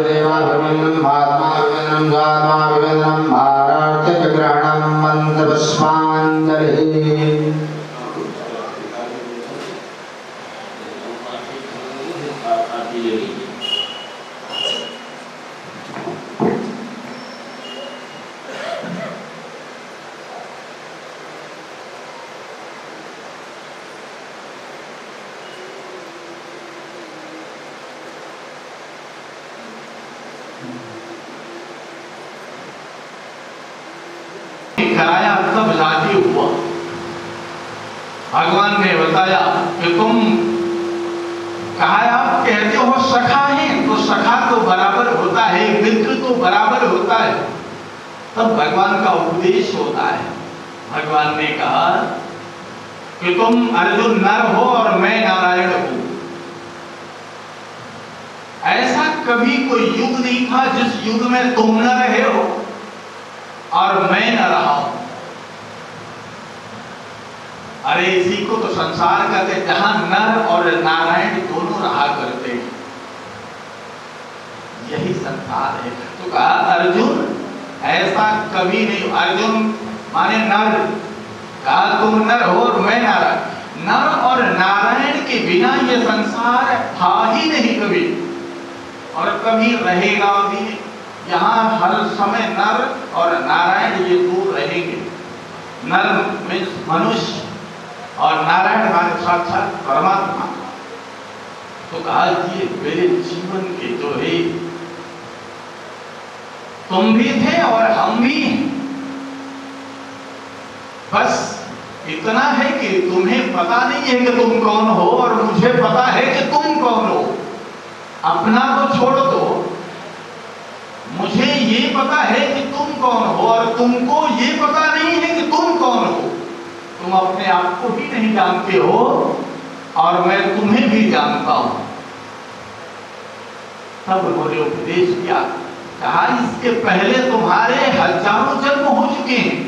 देवाभिमन्यं महात्माभिमन्यं स्वात्माभिमन्यं भारार्थग्रहणं मन्त्रपुष्पाञ्जलिः। कराया तब जाके हुआ। भगवान ने बताया कि तुम कहा आप कहते हो सखा है, तो सखा तो बराबर होता है, मित्र तो बराबर होता है। तब भगवान का उपदेश होता है। भगवान ने कहा कि तुम अर्जुन नर हो और मैं नारायण हूं। ऐसा कभी कोई युग नहीं था जिस युग में तुम न रहे हो और मैं न रहा हूं। अरे इसी को तो संसार कहते, जहां नर और नारायण दोनों रहा करते हैं, यही संसार है। तो कहा अर्जुन ऐसा कभी नहीं। अर्जुन माने नर, कहा तुम नर हो और मैं नारायण। नर और नारायण के बिना ये संसार था ही नहीं कभी, और कभी रहेगा भी नहीं। यहाँ हर समय नर और नारायण ये दूर रहेंगे। नर मीन्स मनुष्य और नारायण माने साक्षात परमात्मा। तो कहा ये मेरे जीवन के जो है, तुम भी थे और हम भी हैं। बस इतना है कि तुम्हें पता नहीं है कि तुम कौन हो और मुझे पता है कि तुम कौन हो। अपना तो छोड़ दो, मुझे ये पता है कि तुम कौन हो और तुमको ये पता नहीं है कि तुम कौन हो। तुम अपने आप को भी नहीं जानते हो और मैं तुम्हें भी जानता हूं। तब उन्होंने उपदेश किया, कहा इसके पहले तुम्हारे हजारों जन्म हो चुके हैं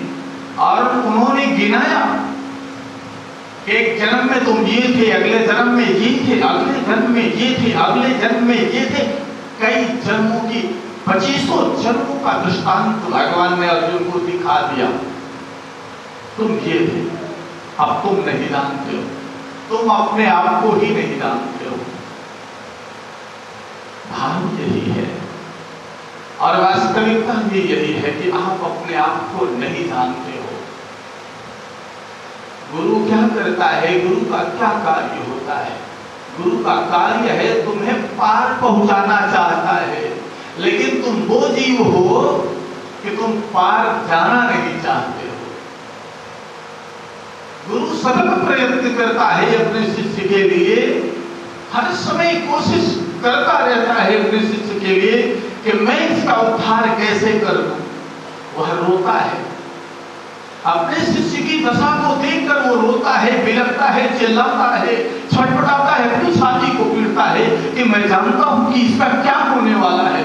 और उन्होंने गिनाया। एक जन्म में तुम ये थे, अगले जन्म में ये थे, अगले जन्म में ये थे, अगले जन्म में ये थे। कई जन्मों की 2500 जन्मों का दृष्टांत भगवान ने अर्जुन को दिखा दिया। तुम ये थे, अब तुम नहीं जानते हो, तुम अपने आप को ही नहीं जानते हो। भाव यही है और वास्तविकता भी यही है कि आप अपने आप को नहीं जानते हो। गुरु क्या करता है, गुरु का क्या कार्य होता है? गुरु का कार्य है तुम्हें पार पहुंचाना चाहता है, लेकिन तुम वो जीव हो कि तुम पार जाना नहीं चाहते हो। गुरु सतत प्रयत्न करता है अपने शिष्य के लिए, हर समय कोशिश करता रहता है अपने शिष्य के लिए कि मैं इसका उद्धार कैसे कर दूं। वह रोता है, अपने शिष्य की दशा को देखकर वो रोता है, बिलखता है, चिल्लाता है, छटपटाता है, अपनी छाती को पीटता है कि मैं जानता हूं कि इसका क्या होने वाला है।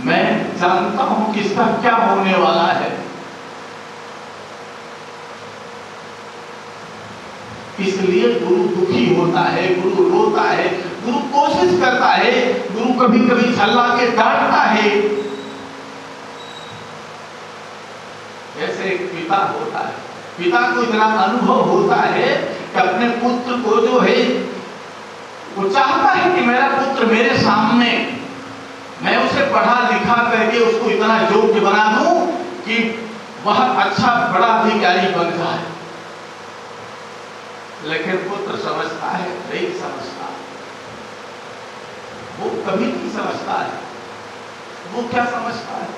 मैं जानता हूं कि इसका क्या होने वाला है। इसलिए गुरु दुखी होता है, गुरु रोता है, गुरु कोशिश करता है, गुरु कभी कभी छल्ला के डांटता है। ऐसे एक पिता होता है, पिता को इतना अनुभव होता है कि अपने पुत्र को जो है वो चाहता है कि मेरा पुत्र मेरे सामने, मैं उसे पढ़ा लिखा करके उसको इतना योग्य बना दूं कि वह अच्छा बड़ा अधिकारी बन जाए। लेकिन पुत्र समझता है, नहीं समझता, वो कभी नहीं समझता है। वो क्या समझता है?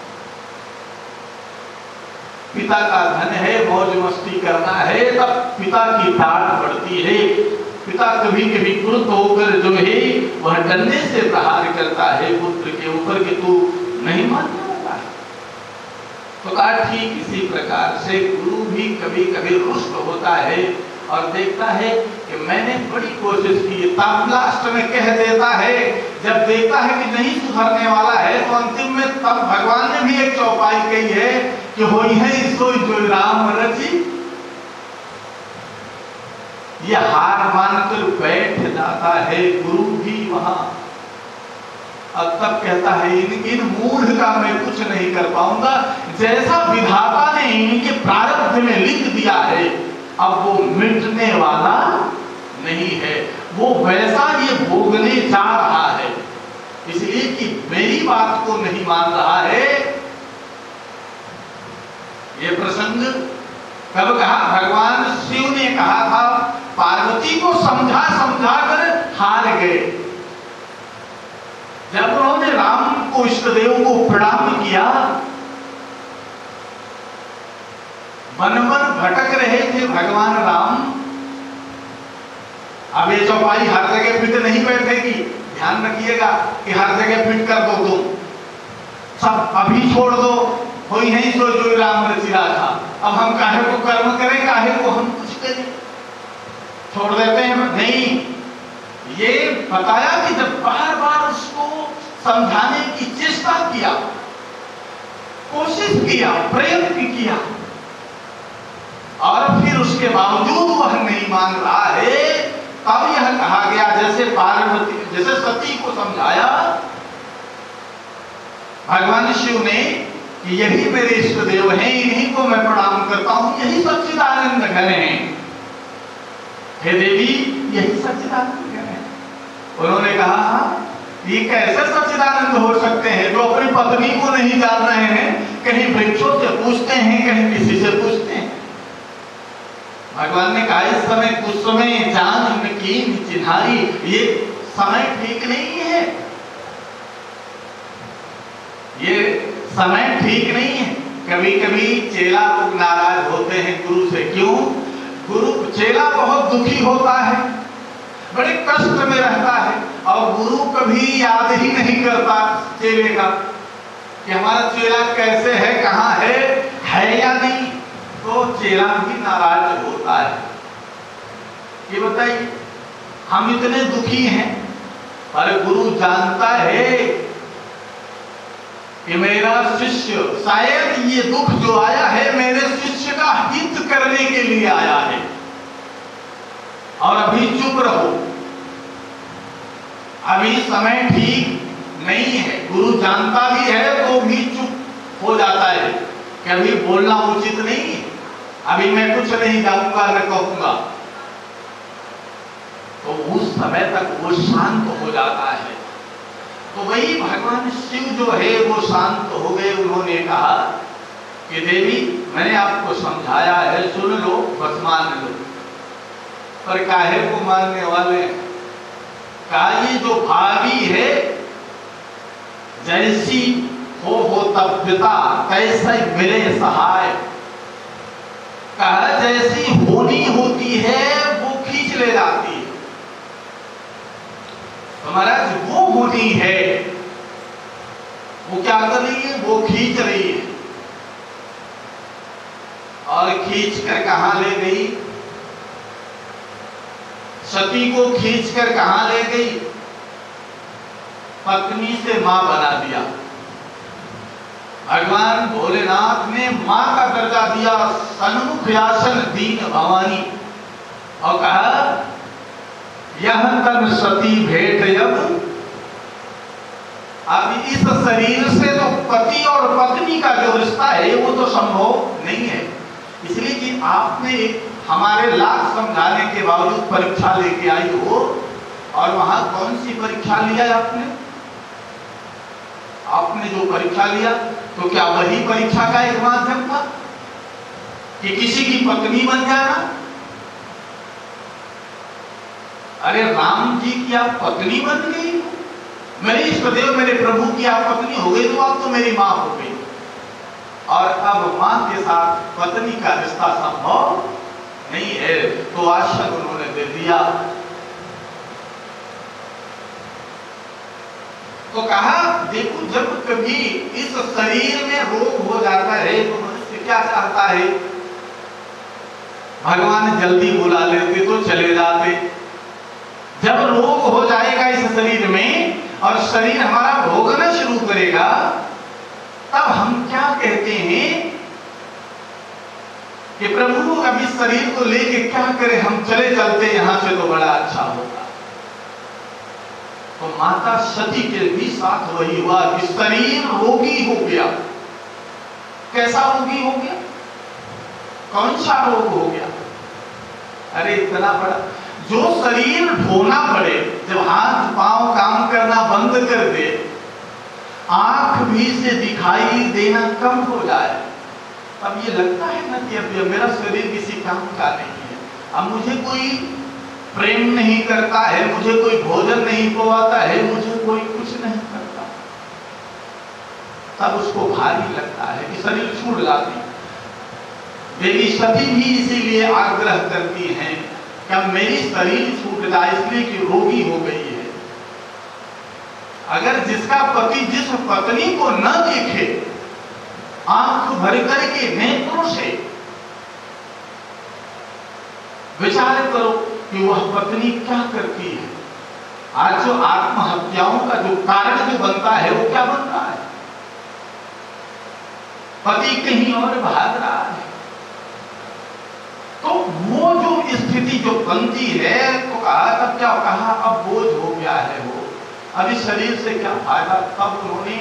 पिता का धन है, मौज मस्ती करना है, तब पिता की डांट पड़ती है। पिता कभी कभी क्रुद्ध होकर जो है वह डंडे से प्रहार करता है पुत्र के ऊपर कि तू नहीं मानने वाला है। तो कहा ठीक इसी प्रकार से गुरु भी कभी कभी रुष्ट होता है और देखता है कि मैंने बड़ी कोशिश की, तब लास्ट में कह देता है, जब देखता है कि नहीं सुधरने वाला है तो अंतिम में तब भगवान ने भी एक चौपाई कही है कि होई है सोई जो राम रची। ये हार मानकर बैठ जाता है गुरु भी वहां। अब तब कहता है इन मूढ़ का मैं कुछ नहीं कर पाऊंगा, जैसा विधाता ने इनके प्रारब्ध में लिख दिया है अब वो मिटने वाला नहीं है, वो वैसा ये भोगने जा रहा है। इसलिए कि मेरी बात को नहीं मान रहा है। ये प्रसंग कब कहा? भगवान शिव ने कहा था, पार्वती को समझा समझा कर हार गए। जब उन्होंने राम को, इष्ट देव को प्रणाम किया, वन वन भटक रहे थे भगवान राम। अब ये चौपाई हर जगह फिट नहीं बैठेगी, ध्यान रखिएगा कि हर जगह फिट कर दो तुम, सब अभी छोड़ दो, हो ही सो जो राम रचिला था। अब हम काहे को कर्म करें, काहे को हम कुछ करें, छोड़ देते हैं। नहीं, ये बताया कि जब बार बार उसको समझाने की चेष्टा किया, कोशिश किया, प्रयत्न किया, और फिर उसके बावजूद वह नहीं मान रहा है, तब यह कहा गया जैसे पार्वती, जैसे सती को समझाया भगवान शिव ने कि यही मेरे इष्ट देव हैं, इन्हीं को मैं प्रणाम करता हूं, यही सच्चिदानंद घन हैं। हे देवी, यही सच्चिदानंद घन है। उन्होंने कहा ये कैसे सच्चिदानंद हो सकते हैं जो अपनी पत्नी को नहीं जान रहे हैं, कहीं वृक्षों से पूछते हैं, कहीं किसी से पूछते हैं। भगवान ने कहा इस समय कुछ समय जान की चिन्हारी, ये समय ठीक नहीं है, ये समय ठीक नहीं है। कभी कभी चेला लोग नाराज होते हैं गुरु से। क्यों? गुरु, चेला बहुत दुखी होता है, बड़े कष्ट में रहता है, और गुरु कभी याद ही नहीं करता चेले का कि हमारा चेला कैसे है, कहाँ है या नहीं। तो चेला भी नाराज होता है। ये बताइए, हम इतने दुखी हैं, पर गुरु जानता है कि मेरा शिष्य, शायद ये दुख जो आया है मेरे शिष्य का हित करने के लिए आया है, और अभी चुप रहो, अभी समय ठीक नहीं है। गुरु जानता भी है तो भी चुप हो जाता है कि अभी बोलना उचित नहीं है, अभी मैं कुछ नहीं जाऊंगा न कहूंगा। तो उस समय तक वो शांत हो जाता है। तो वही भगवान शिव जो है वो शांत हो गए। उन्होंने कहा कि देवी, मैंने आपको समझाया है, सुन लो, बस मान लो। पर काहे को मानने वाले? कहा ये जो भावी है, जैसी हो तब्यता कैसे मिले सहाय। कहा जैसी होनी होती है वो खींच ले जाती है। तो महाराज वो होनी है, वो क्या कर रही है? वो खींच रही है। और खींच कर कहां ले गई? सती को खींचकर कहां ले गई? पत्नी से मां बना दिया। भगवान भोलेनाथ ने मां का दर्जा दिया, सन्मुख आसन दीन भवानी, और कहा यह तन सती भेंट। अब इस शरीर से तो पति और पत्नी का जो रिश्ता है वो तो संभव नहीं है, इसलिए कि आपने हमारे लाख समझाने के बावजूद परीक्षा लेके आई हो, और वहां कौन सी परीक्षा लिया आपने? आपने जो परीक्षा लिया, तो क्या वही परीक्षा का एक माध्यम था कि किसी की पत्नी बन जाना? अरे राम जी की आप पत्नी बन गई, मेरे इष्टदेव मेरे प्रभु की आप पत्नी हो गई, तो आप तो मेरी मां हो गई। और अब मां के साथ पत्नी का रिश्ता संभव नहीं है, तो आश्रम उन्होंने दे दिया। तो कहा देखो, जब कभी इस शरीर में रोग हो जाता है तो मनुष्य क्या चाहता है? भगवान जल्दी बुला लेते तो चले जाते। जब रोग हो जाएगा इस शरीर में और शरीर हमारा भोगना शुरू करेगा, तब हम क्या कहते हैं कि प्रभु अभी शरीर को लेके क्या करें, हम चले चलते यहाँ से तो बड़ा अच्छा होगा। तो माता सती के भी साथ वही हुआ कि शरीर रोगी हो गया। कैसा रोगी हो गया? कौन सा रोग हो गया? अरे इतना बड़ा, जो शरीर ढोना पड़े, जब हाथ पांव काम करना बंद कर दे, आंख भी से दिखाई देना कम हो जाए, अब ये लगता है ना कि अब मेरा शरीर किसी काम का नहीं है, अब मुझे कोई प्रेम नहीं करता है, मुझे कोई भोजन नहीं पवाता है, मुझे कोई कुछ नहीं करता, तब उसको भारी लगता है कि शरीर छूट जाती। देवी सती भी इसीलिए आग्रह करती हैं कि अब मेरी शरीर छूट जाए, इसलिए कि रोगी हो गई है। अगर जिसका पति जिस पत्नी को न देखे, आंख भर करके नेत्रों से विचार करो कि वह पत्नी क्या करती है। आज जो आत्महत्याओं का जो कारण जो बनता है वो क्या बन रहा है? पति कहीं और भाग रहा है। तो वो जो स्थिति जो बनती है, तो कहा तब क्या कहा, अब बोझ हो गया है वो, अभी शरीर से क्या फायदा। तब उन्होंने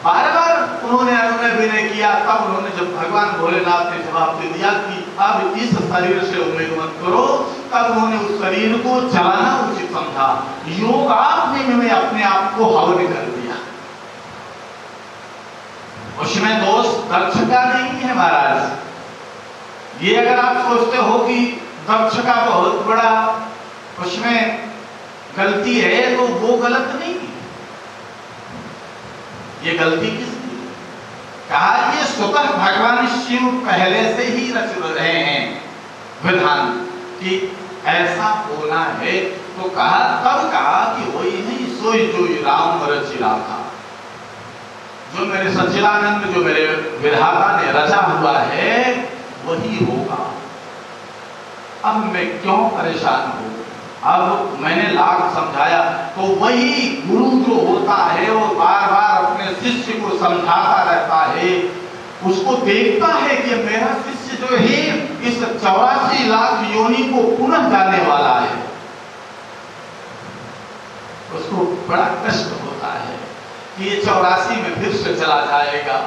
बार बार उन्होंने अनुनय विनय किया, तब उन्होंने जब भगवान भोलेनाथ ने जवाब दे दिया कि अब इस शरीर से उम्मीद मत करो, तब उन्होंने उस शरीर को जलाना उचित समझा। योगाग्नि में अपने आप को हवन कर दिया। उसमें दोष दक्ष का नहीं है महाराज। ये अगर आप सोचते हो कि दक्ष का बहुत बड़ा उसमें गलती है, तो वो गलत नहीं है। ये गलती किसकी? कहा ये स्वतः भगवान शिव पहले से ही रच रहे हैं विधान कि ऐसा होना है। तो कहा, तब कहा कि वही नहीं सोई जो राम रचिला था, जो मेरे सच्चिदानंद, जो मेरे विधाता ने रचा हुआ है वही होगा। अब मैं क्यों परेशान हूं? अब मैंने लाख समझाया, तो वही गुरु जो होता है वो बार बार अपने शिष्य को समझाता रहता है, उसको देखता है कि मेरा शिष्य जो है इस 84 लाख योनि को पुनः जाने वाला है। उसको बड़ा कष्ट होता है कि ये 84 में फिर से चला जाएगा।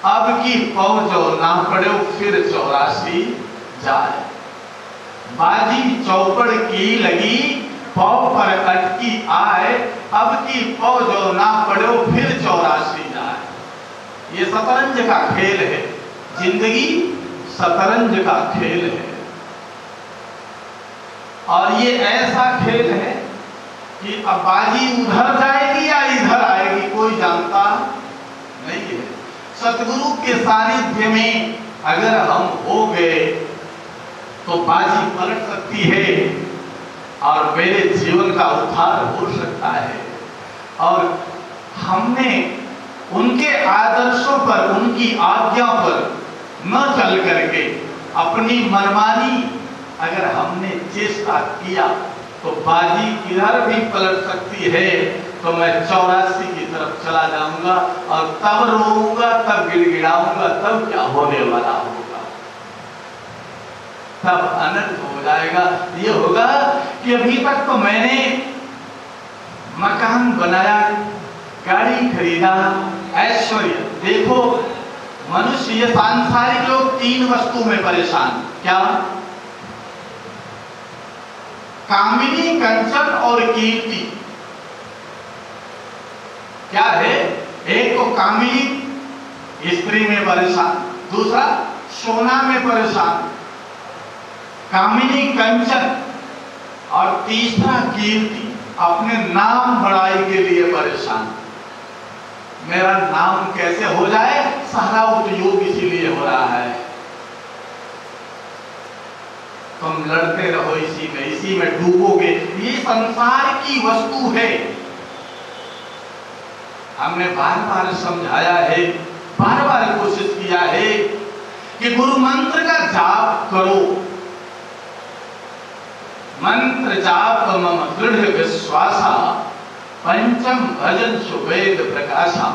अब की पौ जो ना पड़े फिर 84 जाए। बाजी चौपड़ की लगी पौ पर अटकी आए, अब की पौ जो ना पड़े फिर 84 जाए। ये शतरंज का खेल है, जिंदगी शतरंज का खेल है। और ये ऐसा खेल है कि अब बाजी उधर जाएगी या इधर आएगी कोई जानता नहीं है। सतगुरु के सानिध्य में अगर हम हो गए तो बाजी पलट सकती है और मेरे जीवन का उद्धार हो सकता है। और हमने उनके आदर्शों पर, उनकी आज्ञा पर न चल करके अपनी मनमानी अगर हमने चेष्टा किया तो बाजी इधर भी पलट सकती है। तो मैं 84 की तरफ चला जाऊंगा और तब रोऊंगा, तब गिड़गिड़ाऊंगा, तब क्या होने वाला होगा, तब अनर्थ हो जाएगा। ये होगा कि अभी तक तो मैंने मकान बनाया, गाड़ी खरीदा, ऐश्वर्य। देखो मनुष्य, ये सांसारिक लोग 3 वस्तु में परेशान, क्या? कामिनी, कंचन और कीर्ति। क्या है? एक तो कामिनी स्त्री में परेशान, दूसरा सोना में परेशान, कामिनी कंचन, और तीसरा कीर्ति, अपने नाम बड़ाई के लिए परेशान। मेरा नाम कैसे हो जाए, सारा उपयोग इसीलिए हो रहा है। तुम लड़ते रहो इसी में डूबोगे। ये संसार की वस्तु है। हमने बार बार समझाया है, बार बार कोशिश किया है कि गुरु मंत्र का जाप करो। मंत्र जाप मम दृढ़ विश्वासा, पंचम भजन सुवेद प्रकाशा।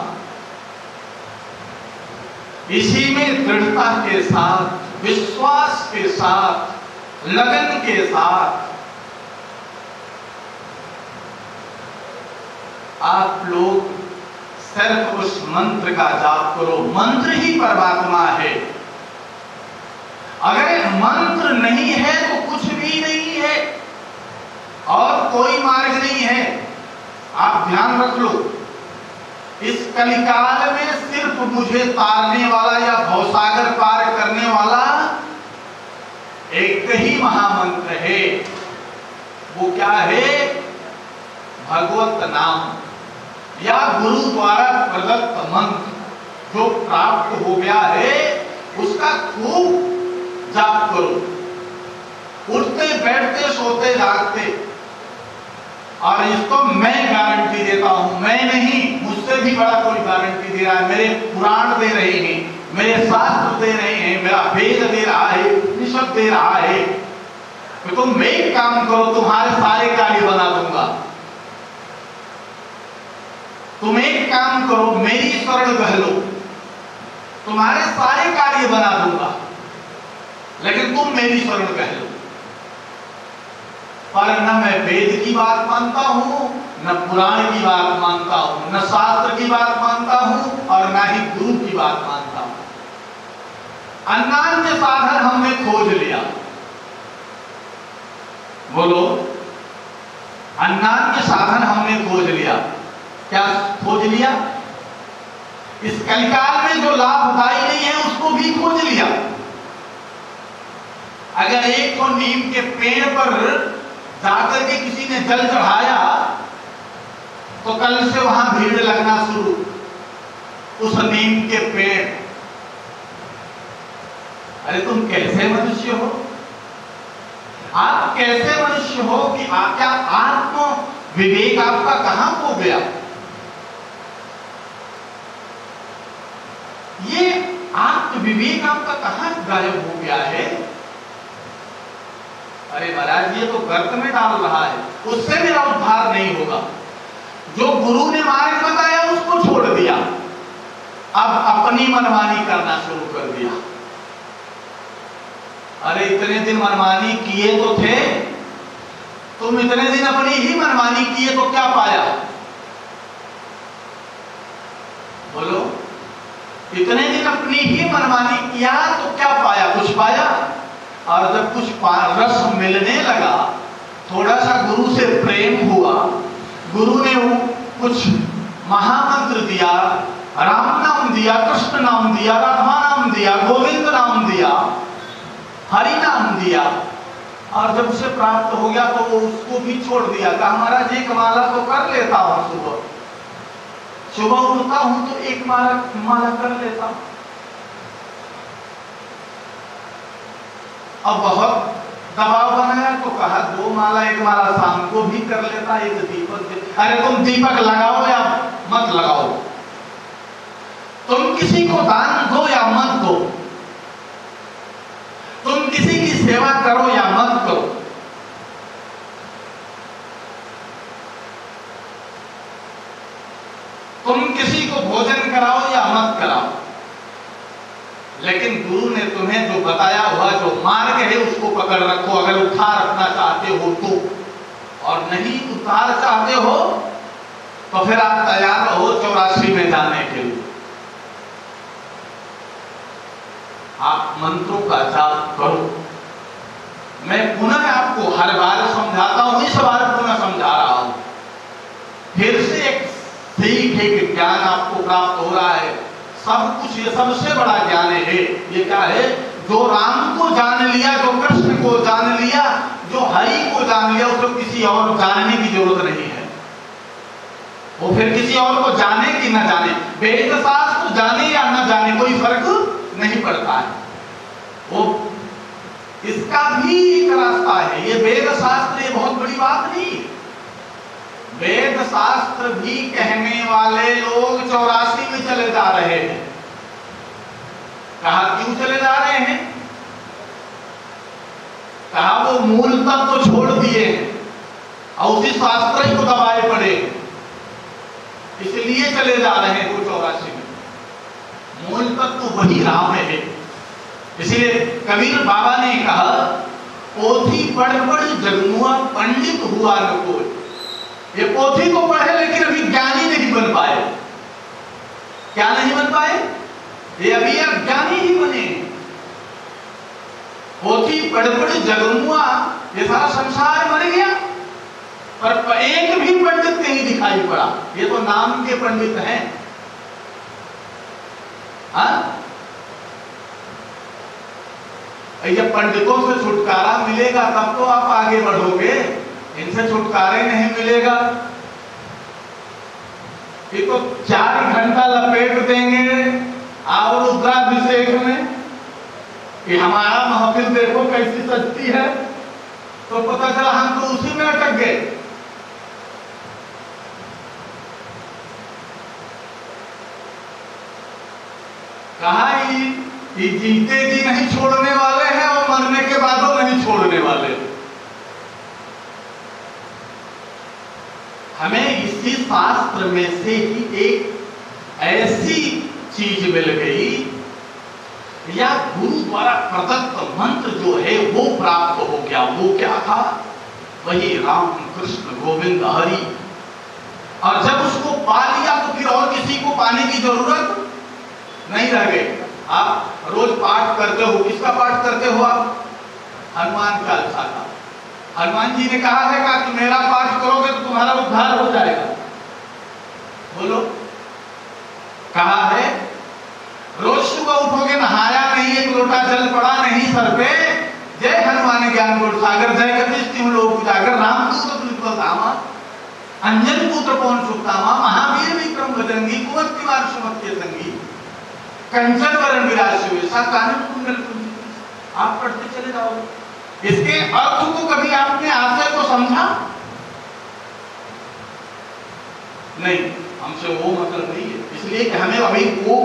इसी में दृढ़ता के साथ विश्वास के साथ, लगन के साथ आप लोग सिर्फ उस मंत्र का जाप करो। मंत्र ही परमात्मा है। अगर मंत्र नहीं है तो कुछ भी नहीं है और कोई मार्ग नहीं है। आप ध्यान रख लो, इस कलिकाल में सिर्फ मुझे तारने वाला या भवसागर पार करने वाला एक ही महामंत्र है। वो क्या है? भगवत नाम या गुरु द्वारा प्रदत्त मंत्र जो प्राप्त हो गया है, उसका खूब जाप करो, उठते बैठते सोते जागते। और इसको मैं गारंटी देता हूं, मैं नहीं, मुझसे भी बड़ा कोई गारंटी दे रहा है। मेरे पुराण दे रहे हैं, मेरे शास्त्र दे रहे हैं, मेरा वेद दे रहा है, उपनिषद दे रहा है। तो तुम एक काम करो, तुम्हारे सारे कार्य बना दूंगा। तुम एक काम करो, मेरी शरण कह लो, तुम्हारे सारे कार्य बना दूंगा, लेकिन तुम मेरी शरण कह लो। पर न मैं वेद की बात मानता हूं, न पुराण की बात मानता हूं, न शास्त्र की बात मानता हूं, और न ही गुरु की बात मानता हूं। अन्यान्य साधन हमने खोज लिया। बोलो, अन्यान्य साधन हमने खोज लिया। क्या खोज लिया? इस कलिकाल में जो लाभदायी नहीं है उसको भी खोज लिया। अगर एक तो नीम के पेड़ पर जाकर के किसी ने जल चढ़ाया तो कल से वहां भीड़ लगना शुरू, उस नीम के पेड़। अरे तुम कैसे मनुष्य हो? आप कैसे मनुष्य हो कि क्या आत्म विवेक आपका कहां खो गया? ये आत्म विवेक आपका कहां गायब हो गया है? अरे महाराज, ये तो गर्त में डाल रहा है, उससे मेरा उद्धार नहीं होगा। जो गुरु ने मार्ग बताया उसको छोड़ दिया, अब अपनी मनमानी करना शुरू कर दिया। अरे इतने दिन मनमानी किए तो थे, तुम इतने दिन अपनी ही मनमानी किए तो क्या पाया? बोलो, इतने दिन अपनी ही मनमानी किया तो क्या पाया? कुछ पाया? और जब कुछ रस मिलने लगा, थोड़ा सा गुरु से प्रेम हुआ, गुरु ने वो कुछ महामंत्र दिया, राम नाम दिया, कृष्ण नाम दिया, राधा नाम दिया, गोविंद नाम दिया, हरि नाम दिया, और जब उसे प्राप्त हो गया तो वो उसको भी छोड़ दिया। कहा महाराज एक माला तो कर लेता हूं, सुबह उठता हूं तो एक माला कर लेता हूं। अब बहुत दबाव बनाया तो कहा दो माला, एक माला शाम को भी कर लेता, एक दीपक। अरे तुम दीपक लगाओ या मत लगाओ, तुम किसी को दान दो या मत दो, तुम किसी की सेवा करो या मत करो, तुम किसी को भोजन कराओ या मत कराओ, लेकिन गुरु ने तुम्हें जो बताया हुआ जो मार्ग है उसको पकड़ रखो। अगर उद्धार रखना चाहते हो तो, और नहीं उद्धार चाहते हो तो फिर आप तैयार रहो 84 में जाने के लिए। आप मंत्रों का जाप करो। मैं पुनः आपको हर बार समझाता हूं, इस बार पुनः समझा रहा हूं। फिर से एक सीख, एक ज्ञान आपको प्राप्त हो रहा है। सब कुछ, ये सबसे बड़ा ज्ञान है। ये क्या है? जो राम को जान लिया, जो कृष्ण को जान लिया, जो हरि को जान लिया, उसको किसी और जानने की जरूरत नहीं है। वो फिर किसी और को जाने कि न जाने, वेद शास्त्र जाने या न जाने, कोई फर्क नहीं पड़ता है। वो इसका भी एक रास्ता है। ये वेद शास्त्र ये बहुत बड़ी बात नहीं। वेद शास्त्र भी कहने वाले लोग 84 में चले जा रहे हैं। कहा क्यों चले जा रहे हैं? कहा वो मूल तत्व तो छोड़ दिए हैं और उसी शास्त्र ही को दबाए पड़े, इसलिए चले जा रहे हैं वो 84 में। मूल तत्व तो वही राम है, इसलिए कबीर बाबा ने कहा, पोथी पढ़ पढ़ जगमुआ पंडित हुआ न कोई। ये पोथी तो पढ़े लेकिन अभी ज्ञानी नहीं बन पाए। क्या नहीं बन पाए? ये अभी अज्ञानी ही बने। पोथी पढ़ पढ़ जगमुआ, ये सारा संसार मर गया पर एक भी पंडित नहीं दिखाई पड़ा। ये तो नाम के पंडित हैं। हाँ, जब पंडितों से छुटकारा मिलेगा तब तो आप आगे बढ़ोगे, इनसे छुटकारा नहीं मिलेगा। ये तो 4 घंटा लपेट देंगे और रुद्राभिषेक में कि हमारा महफिल देखो कैसी सजती है, तो पता चला हम तो उसी में अटक गए। कहा ये जीते जी नहीं छोड़ने वाले हैं और मरने के बाद नहीं छोड़ने वाले। हमें इसी शास्त्र में से ही एक ऐसी चीज मिल गई या गुरु द्वारा प्रदत्त मंत्र जो है वो प्राप्त हो गया। वो क्या था? वही राम कृष्ण गोविंद हरि। और जब उसको पा लिया तो फिर और किसी को पाने की जरूरत नहीं रह गई। आप रोज पाठ करते हो, किसका पाठ करते हो आप? हनुमान चालीसा का। हनुमान जी ने कहा है कि मेरा पाठ करोगे तो तुम्हारा उद्धार हो जाएगा। बोलो, कहा है। रोज सुबह उठोगे, नहाया नहीं, एक लोटा जल पड़ा नहीं सर पे, जय हनुमान ज्ञान गुण सागर, जय गतिश तिम लोक उजागर, रामदूत तुल्य धामा, अंजन पुत्र पवन सुतामा, महावीर विक्रम बजरंगी, कुंवर तिवार सुमति संगी, कंचन वरण विराज सुवेशा, कानन कुंडल कुंडल। आप पढ़ते चले जाओगे। इसके अर्थ को कभी आपने आशय को समझा? नहीं, हमसे वो मतलब नहीं है। इसलिए कि हमें अभी वो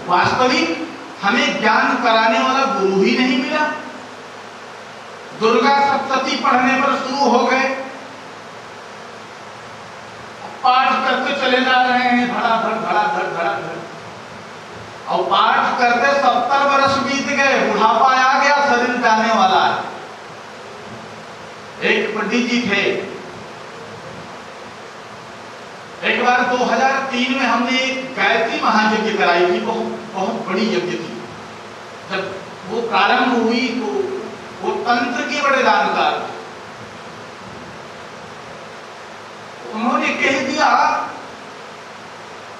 वास्तविक हमें ज्ञान कराने वाला गुरु ही नहीं मिला। दुर्गा सप्तशती पढ़ने पर शुरू हो गए, पाठ करते चले जा रहे हैं धड़ाधड़ धड़ाधड़ धड़ाधड़, और पाठ करते 70 वर्ष बीत गए, बुढ़ापा आ गया, शरीर जाने वाला है। एक पंडित जी थे, एक बार 2003 में हमने एक गायत्री महायज्ञ कराई थी। बहुत बड़ी यज्ञ थी। जब वो प्रारंभ हुई तो वो तंत्र के बड़े जानकार, उन्होंने कह दिया,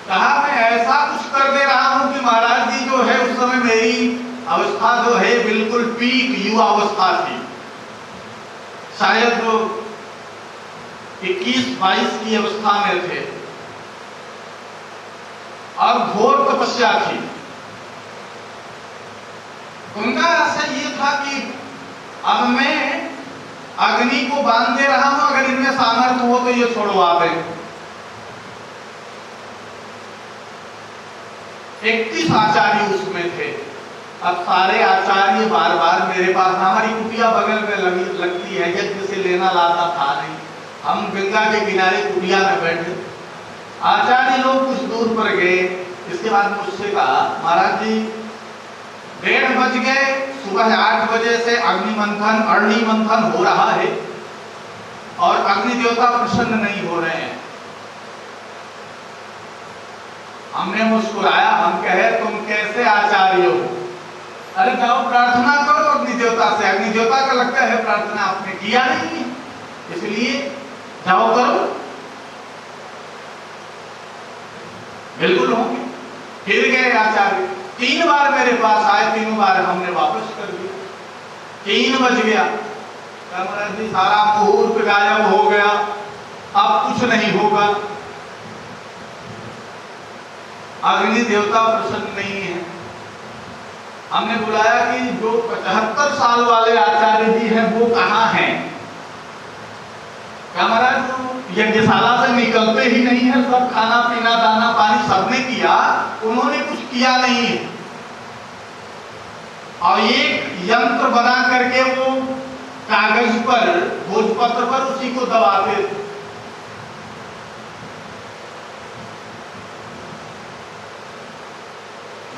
कहा मैं ऐसा कुछ कर दे रहा हूं कि महाराज जी जो है उस समय मेरी अवस्था जो है बिल्कुल पीक युवा अवस्था थी, शायद 21-22 की अवस्था में थे और घोर तपस्या थी। उनका आशय ये था कि अब मैं अग्नि को बांध दे रहा हूं, अगर इनमें सामर्थ्य हो तो ये छोड़वा दें। 31 आचार्य उसमें थे। अब सारे आचार्य बार बार मेरे पास, हमारी कुटिया बगल में लगती है, यज्ञ से लेना लाना था नहीं, हम गंगा के किनारे कुटिया में बैठे। आचार्य लोग कुछ दूर पर गए। इसके बाद मुझसे कहा, महाराज जी 1:30 बज गए, सुबह 8 बजे से अग्नि मंथन हो रहा है और अग्नि देवता प्रसन्न नहीं हो रहे हैं। हमने मुस्कुराया, हम कहे तुम कैसे आचार्य हो? अरे जाओ प्रार्थना करो अग्नि देवता से। अग्नि देवता का लगता है प्रार्थना आपने किया नहीं है, इसलिए जाओ करो। बिल्कुल होंगे। फिर गए आचार्य, 3 बार मेरे पास आए, 3 बार हमने वापस कर दिया। 3 बज गया, महाराज जी सारा मुहूर्त गायब हो गया, अब कुछ नहीं होगा, अग्नि देवता प्रसन्न नहीं है। हमने बुलाया कि जो 75 साल वाले आचार्य जी हैं वो कहाँ हैं? महाराज यज्ञशाला से निकलते ही नहीं है, सब खाना पीना दाना पानी सबने किया, उन्होंने कुछ किया नहीं है। और एक यंत्र बना करके वो कागज पर, भोजपत्र पर उसी को दबाते थे।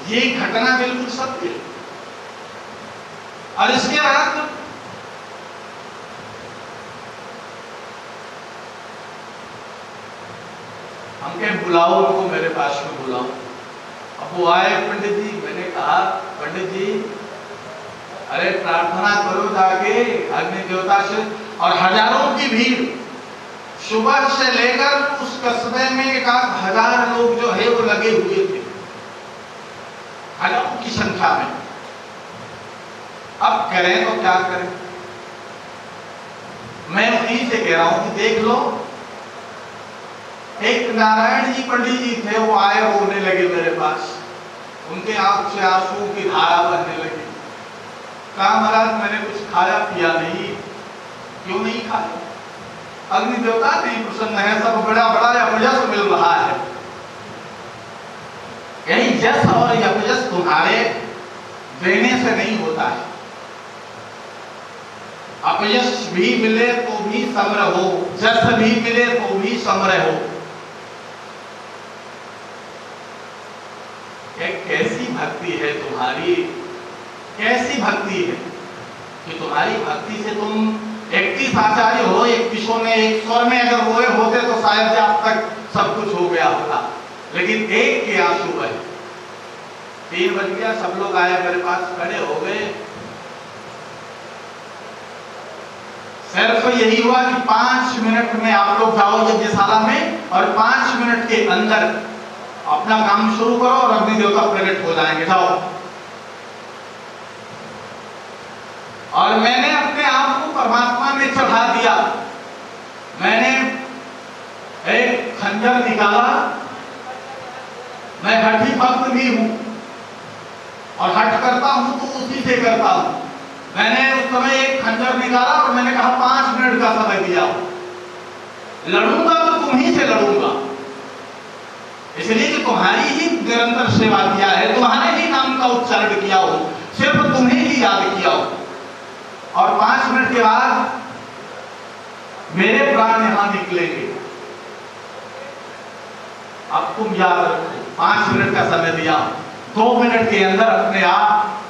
ये घटना बिल्कुल सत्य है। और इसके बाद हम कहे बुलाओ उनको, मेरे पास में बुलाओ। अब वो आए पंडित जी, मैंने कहा पंडित जी अरे प्रार्थना करो जाके अग्नि देवता से। और हजारों की भीड़, सुबह से लेकर उस कस्बे में 1000 लोग जो है वो लगे हुए थे, हजारों की संख्या में। अब करें तो क्या करें? मैं उन्हीं से कह रहा हूं कि देख लो, एक नारायण जी पंडित जी थे, वो आए रोने लगे मेरे पास, उनके आंख से आंसू की धारा बहने लगी। कहा महाराज मैंने कुछ खाया पिया नहीं। क्यों नहीं खाया? अग्नि देवता नहीं प्रसन्न है, सब बड़ा बड़ा अपयश मिल रहा है। यही जस और अपयश तुम्हारे देने से नहीं होता है। अपयश भी मिले तो भी सम्र हो, जस भी मिले तो भी सम्र हो। कैसी भक्ति है तुम्हारी, कैसी भक्ति है कि तुम्हारी भक्ति से तुम 31 आचार्य हो, 31 ने एक स्वर में अगर रोए होते तो शायद अब तक सब कुछ हो गया होता, लेकिन एक के आंसू है। 3 बज गया, सब लोग आए मेरे पास, खड़े हो गए। सिर्फ यही हुआ कि 5 मिनट में आप लोग जाओ यज्ञशाला में और 5 मिनट के अंदर अपना काम शुरू करो और अग्नि देवता प्रकट हो जाएंगे, जाओ। और मैंने अपने आप को परमात्मा में चढ़ा दिया। मैंने एक खंजर निकाला, मैं हठी भक्त भी हूं और हठ करता हूं तो उसी से करता हूं। मैंने उस समय एक खंजर निकाला और मैंने कहा 5 मिनट का समय दिया, लड़ूंगा तो तुम्ही से लड़ूंगा, इसलिए कि तुम्हारी ही निरंतर सेवा किया है, तुम्हारे ही नाम का उच्चारण किया हो, सिर्फ तुम्हें ही याद किया हो। और 5 मिनट के बाद मेरे प्राण यहां निकलेंगे। अब तुम याद रखो, 5 मिनट का समय दिया, 2 मिनट के अंदर अपने आप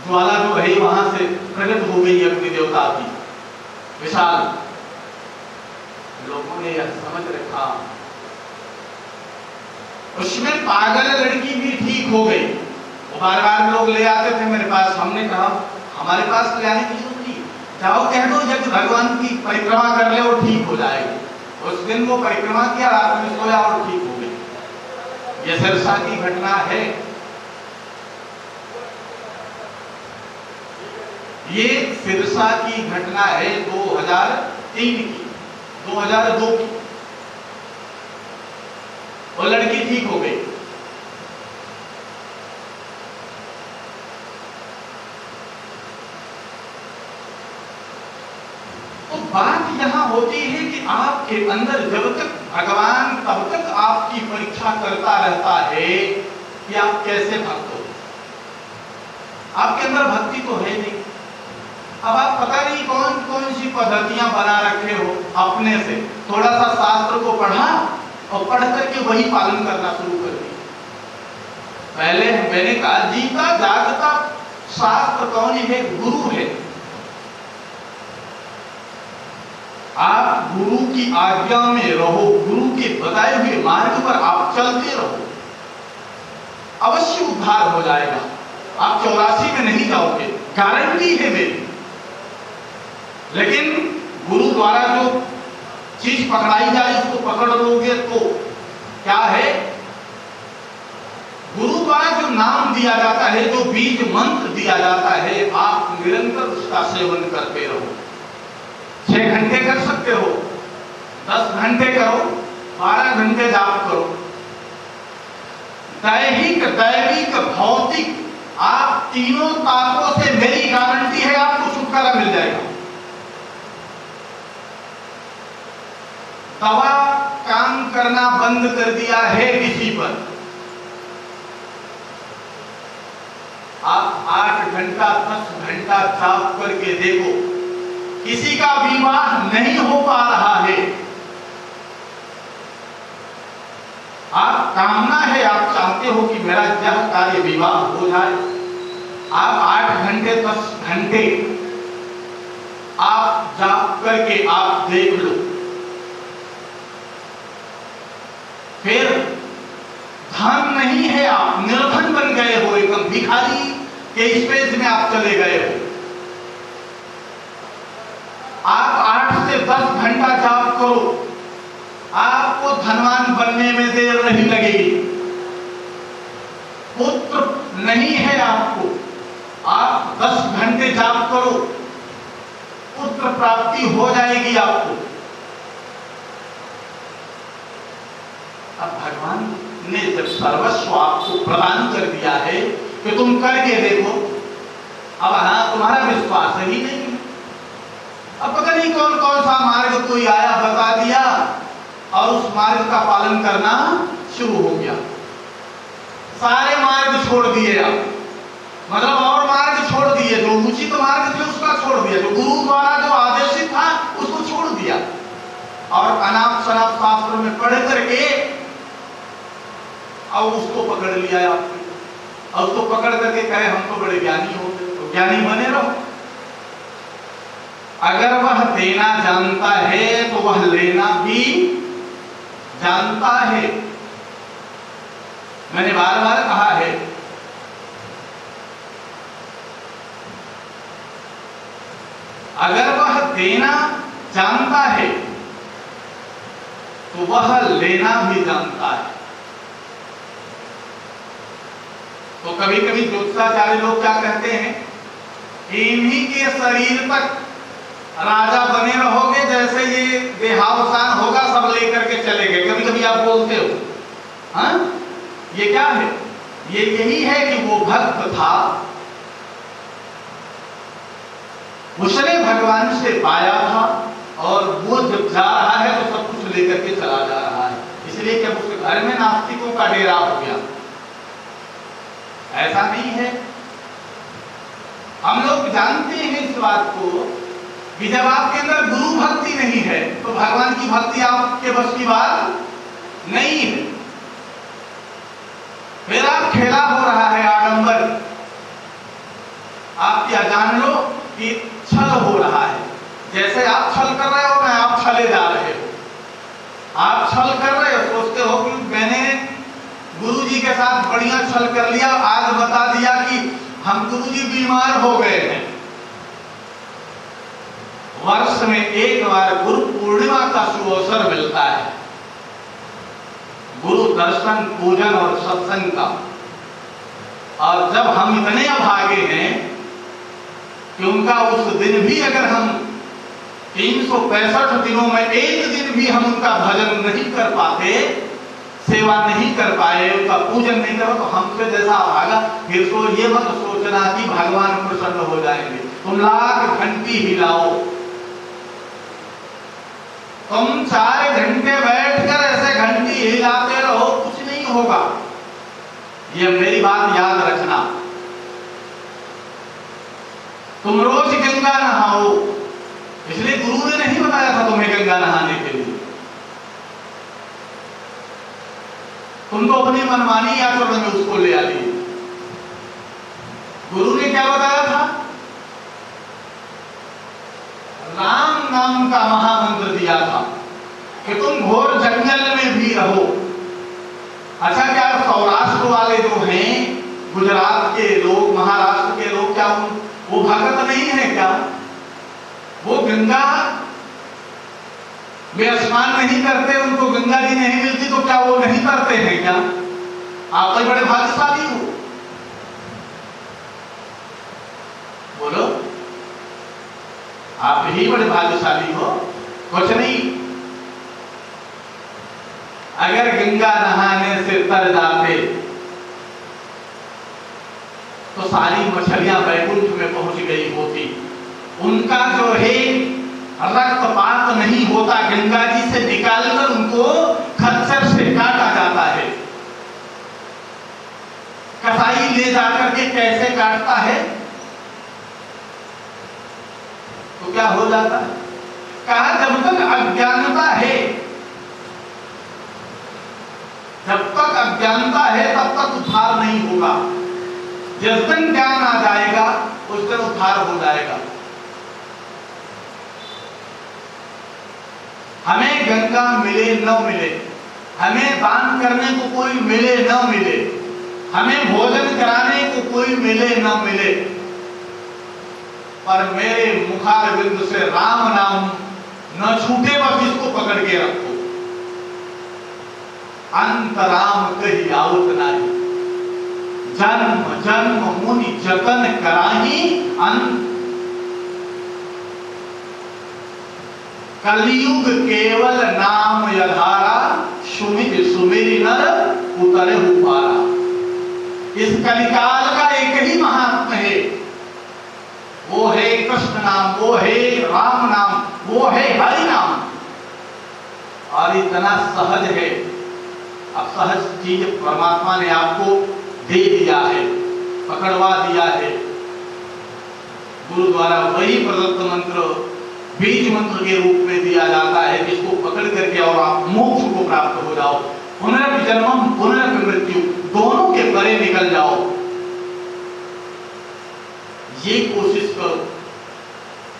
ज्वाला जो है वहां से प्रकट हो गई अग्नि देवता की विशाल। लोगों ने यह समझ रखा, उसमें पागल लड़की भी ठीक हो गई। वो बार बार लोग ले आते थे मेरे पास, हमने कहा हमारे पास ले आने की जरूरत नहीं, जाओ कह दो जब भगवान की परिक्रमा कर ले वो ठीक हो जाएगी। उस दिन वो परिक्रमा किया, रात में सोया और ठीक हो गई। ये सिरसा की घटना है। ये सिरसा की घटना है 2003 की, 2002 की। वो लड़की ठीक हो गई। तो बात यहां होती है कि आपके अंदर जब तक भगवान तब तक आपकी परीक्षा करता रहता है कि आप कैसे भक्त हो। आपके अंदर भक्ति तो है नहीं। अब आप पता नहीं कौन कौन सी पद्धतियां बना रखे हो अपने से, थोड़ा सा शास्त्र को पढ़ा और पढ़ करके वही पालन करना शुरू कर दिया। पहले मैंने कहा जीता जागता शास्त्र कौन है? गुरु है। आप गुरु की आज्ञा में रहो, गुरु के बताए हुए मार्ग पर आप चलते रहो, अवश्य उद्धार हो जाएगा। आप 84 में नहीं जाओगे, गारंटी है मेरी। लेकिन गुरु द्वारा जो चीज पकड़ाई जाए उसको पकड़ लोगे तो क्या है? गुरु द्वारा जो नाम दिया जाता है, जो बीज मंत्र दिया जाता है, आप निरंतर उसका सेवन करते रहो। 6 घंटे कर सकते हो, 10 घंटे करो, 12 घंटे जाप करो। दैहिक, दैविक, भौतिक, आप तीनों ताकों से मेरी गारंटी है आपको छुटकारा मिल जाएगा। दवा काम करना बंद कर दिया है किसी पर। आप 8 घंटा 10 घंटा जाप करके देखो, किसी का विवाह नहीं हो पा रहा है। आप कामना है, आप चाहते हो कि मेरा यह कार्य विवाह हो जाए, आप 8 घंटे 10 घंटे आप जाप करके आप देख लो, फिर धन नहीं है, आप निर्धन बन गए हो, एकदम भिखारी के स्पेस में आप चले गए हो। आप 8 से 10 घंटा जाप करो, आपको धनवान बनने में देर नहीं लगेगी। पुत्र नहीं है आपको, आप 10 घंटे जाप करो, पुत्र प्राप्ति हो जाएगी आपको। अब भगवान ने जब सर्वस्व आपको प्रदान कर दिया है कि तुम करके देखो, अब हाँ तुम्हारा विश्वास ही नहीं है। अब पता नहीं कौन कौन सा मार्ग कोई आया बता दिया और उस मार्ग का पालन करना शुरू हो गया। सारे मार्ग छोड़ दिए आप, मतलब और मार्ग छोड़ दिए, जो उचित मार्ग थे उसका छोड़ दिया, जो गुरु द्वारा जो आदेशित था उसको छोड़ दिया, और अनाप शनाप शास्त्र में पढ़ करके और उसको पकड़ लिया आपने, और उसको पकड़ करके कहे हम तो बड़े ज्ञानी हो गए, तो ज्ञानी बने रहो। अगर वह देना जानता है तो वह लेना भी जानता है। मैंने बार बार कहा है, अगर वह देना जानता है तो वह लेना भी जानता है। तो कभी कभी ज्योतिषाचार्य लोग क्या कहते हैं, इन्हीं के शरीर तक राजा बने रहोगे, जैसे ये देहावसान होगा सब लेकर के चले गए। कभी कभी आप बोलते हो, हाँ ये क्या है, ये यही है कि वो भक्त था, उसने भगवान से पाया था, और वो जब जा रहा है तो सब कुछ लेकर के चला जा रहा है, इसलिए कि उसके घर में नास्तिकों का डेरा हो गया। ऐसा नहीं है। हम लोग जानते हैं इस बात को कि जब आपके अंदर गुरु भक्ति नहीं है तो भगवान की भक्ति आपके बस की बात नहीं है। फिर आप खेला हो रहा है आडंबर, आप क्या जान लो कि छल हो रहा है। जैसे आप छल कर रहे हो ना, आप छले जा रहे हो, आप छल कर रहे हो, सोचते हो कि मैंने गुरु जी के साथ बढ़िया छल कर लिया, आज बता दिया कि हम गुरु जी बीमार हो गए हैं। वर्ष में एक बार गुरु पूर्णिमा का शुभ अवसर मिलता है, गुरु दर्शन पूजन और सत्संग का, और जब हम इतने अभागे हैं कि उनका उस दिन भी अगर हम 365 दिनों में एक दिन भी हम उनका भजन नहीं कर पाते, सेवा नहीं कर पाए, उनका पूजन नहीं करो, तो हमसे जैसा अभागा। फिर तो ये मत सोचना कि भगवान प्रसन्न हो जाएंगे। तुम लाख घंटी हिलाओ, तुम 4 घंटे बैठकर ऐसे घंटी हिलाते रहो, कुछ नहीं होगा। ये मेरी बात याद रखना। तुम रोज गंगा नहाओ, इसलिए गुरु ने नहीं बताया था तुम्हें गंगा नहाने के लिए। तुम तो अपनी मनमानी आचरण में उसको ले आई। गुरु ने क्या बताया था? राम नाम का महामंत्र दिया था कि तुम घोर जंगल में भी रहो। अच्छा, क्या सौराष्ट्र वाले जो हैं, गुजरात के लोग, महाराष्ट्र के लोग, क्या वो भगत नहीं है क्या? वो गंगा वे स्नान नहीं करते, उनको गंगा जी नहीं मिलती, तो क्या वो नहीं करते हैं क्या? आप तो बड़े भाग्यशाली हो। बोलो, आप ही बड़े भाग्यशाली हो। कुछ नहीं, अगर गंगा नहाने से तर जाते तो सारी मछलियां बैकुंठ में पहुंच गई होती। उनका जो है रक्तपात नहीं होता, गंगा जी से निकालकर उनको खच्चर से काटा जाता है। कसाई ले जाकर के कैसे काटता है तो क्या हो जाता है? कहा जब तक अज्ञानता है, जब तक अज्ञानता है तब तक उद्धार नहीं होगा। जिस दिन ज्ञान आ जाएगा उस दिन उद्धार हो जाएगा। हमें गंगा मिले न मिले, हमें दान करने को कोई मिले न मिले, हमें भोजन कराने को कोई मिले न मिले, पर मेरे मुखारविंद से राम नाम न छूटे, बस इसको पकड़ के रखो। अंतराम कही आवत नाही, जन्म जन्म मुनि जतन कराही, कलयुग केवल नाम यधारा, सुमिरि नर उतरे पारा। इस कलिकाल का एक ही महात्मा है, वो है कृष्ण नाम, वो है राम नाम, वो है हरि नाम। और इतना सहज है, अब सहज चीज परमात्मा ने आपको दे दिया है, पकड़वा दिया है। गुरु द्वारा वही प्रदत्त मंत्र बीज मंत्र के रूप में दिया जाता है, जिसको पकड़ करके और आप मोक्ष को प्राप्त हो जाओ, पुनर्जन्म पुनर्मृत्यु दोनों के परे निकल जाओ। ये कोशिश करो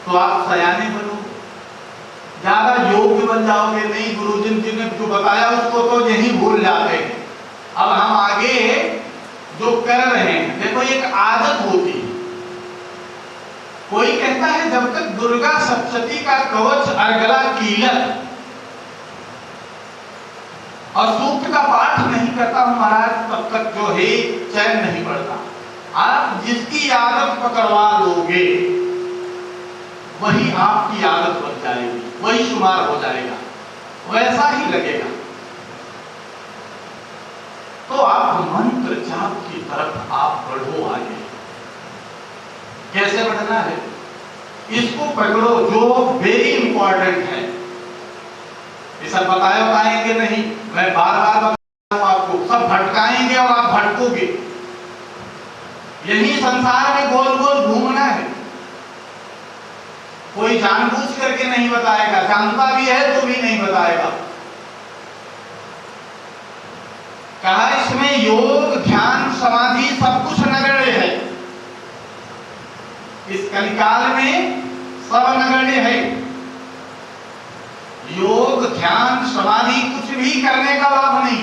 तो आप सयाने बनो, ज्यादा योग्य बन जाओगे नहीं। गुरुजी ने जो बताया उसको तो यही भूल जाते हैं। अब हम आगे जो कर रहे हैं, देखो एक आदत होती है। कोई कहता है जब तक दुर्गा सप्तशती का कवच अर्गला कीलक और सूक्त का पाठ नहीं करता हूं महाराज, तब तक जो है चैन नहीं पड़ता। आप जिसकी आदत पकड़वा लोगे वही आपकी आदत बन जाएगी, वही शुमार हो जाएगा, वैसा ही लगेगा। तो आप मंत्र जाप की तरफ आप बढ़ो आगे। कैसे बढ़ना है, इसको पकड़ो जो वेरी इंपॉर्टेंट है। ये सब बताएंगे नहीं, मैं बार बार बताऊं आपको, सब भटकाएंगे और आप भटकोगे। यही संसार में गोल गोल घूमना है। कोई जानबूझ करके नहीं बताएगा, जानता भी है तो भी नहीं बताएगा। कहा इसमें योग ध्यान समाधि सब कुछ नगण्य है। इस कलिकाल में सब नगण्य है। योग ध्यान समाधि कुछ भी करने का लाभ नहीं।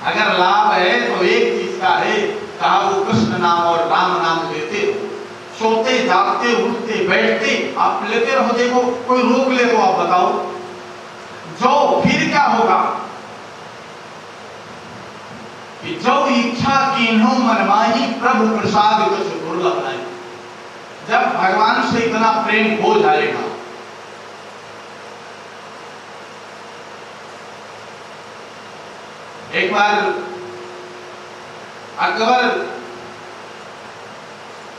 अगर लाभ है तो एक चीज का है, कहा वो कृष्ण नाम और राम नाम लेते हो, सोते जागते उठते बैठते आप लेते रहो। देखो कोई रोक ले तो आप बताओ, जो फिर क्या होगा कि जो इच्छा कीन्हो मनमाही प्रभु प्रसाद कुछ दुर्लभ है। जब भगवान से इतना प्रेम हो जाएगा, एक बार अकबर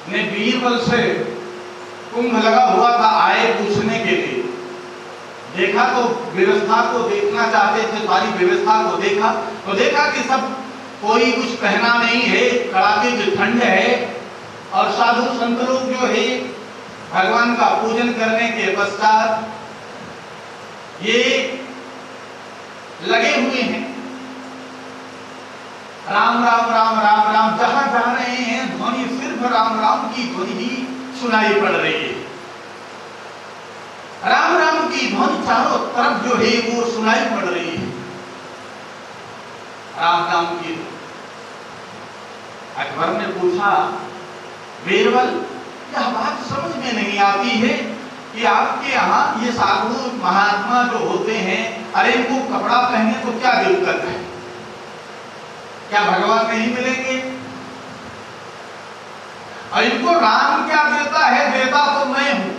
ने बीरबल से कुंभ लगा हुआ था आए पूछने के लिए। देखा तो व्यवस्था को देखना चाहते थे, सारी व्यवस्था को देखा तो देखा कि सब कोई कुछ पहना नहीं है, कड़ाके की ठंड है और साधु संत लोग जो है भगवान का पूजन करने के पश्चात ये लगे हुए हैं, राम राम राम राम राम, जहां जा रहे हैं ध्वनि सिर्फ राम राम की ध्वनि ही सुनाई पड़ रही है। राम राम की ध्वनि चारों तरफ जो है वो सुनाई पड़ रही है, राम नाम की। अकबर ने पूछा, बीरबल यह बात समझ में नहीं आती है कि आपके यहाँ ये साधु महात्मा जो होते हैं, अरे इनको कपड़ा पहने तो क्या दिक्कत है, क्या भगवान नहीं मिलेंगे? और इनको राम क्या देता है, देता तो मैं हूं,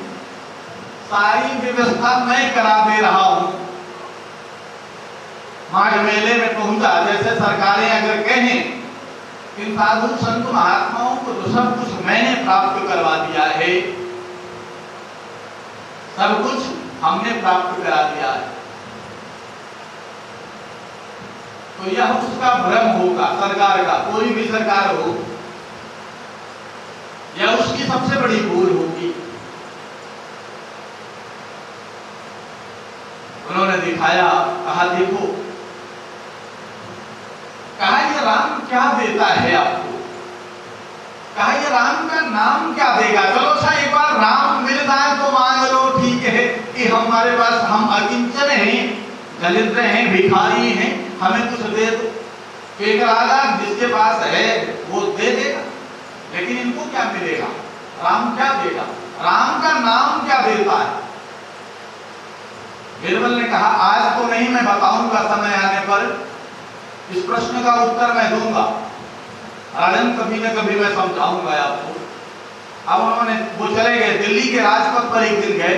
सारी व्यवस्था मैं करा दे रहा हूं। माघ मेले में पहुंचा, जैसे सरकारें अगर कहें इन साधु संत महात्माओं को तो सब कुछ मैंने प्राप्त करवा दिया है, सब कुछ हमने प्राप्त करा दिया है, तो यह उसका भ्रम होगा सरकार का, कोई भी सरकार हो, यह उसकी सबसे बड़ी भूल होगी। उन्होंने दिखाया, कहा देखो, कहा ये राम क्या देता है आपको, कहा ये राम का नाम क्या देगा? चलो अच्छा एक बार राम मिल जाए तो मान लो ठीक है कि हमारे पास हम अकिंचन हैं, दरिद्र हैं, भिखारी हैं, हमें कुछ दे दो। तो एक राजा जिसके पास है वो दे देगा, लेकिन इनको क्या मिलेगा? राम क्या देगा? राम का नाम क्या देता है? बीरबल ने कहा आज तो नहीं, मैं बताऊंगा समय आने पर, इस प्रश्न का उत्तर मैं दूंगा राजन, कभी न कभी मैं समझाऊंगा आपको। अब उन्होंने वो चले गए दिल्ली के राजपथ पर, एक दिन गए,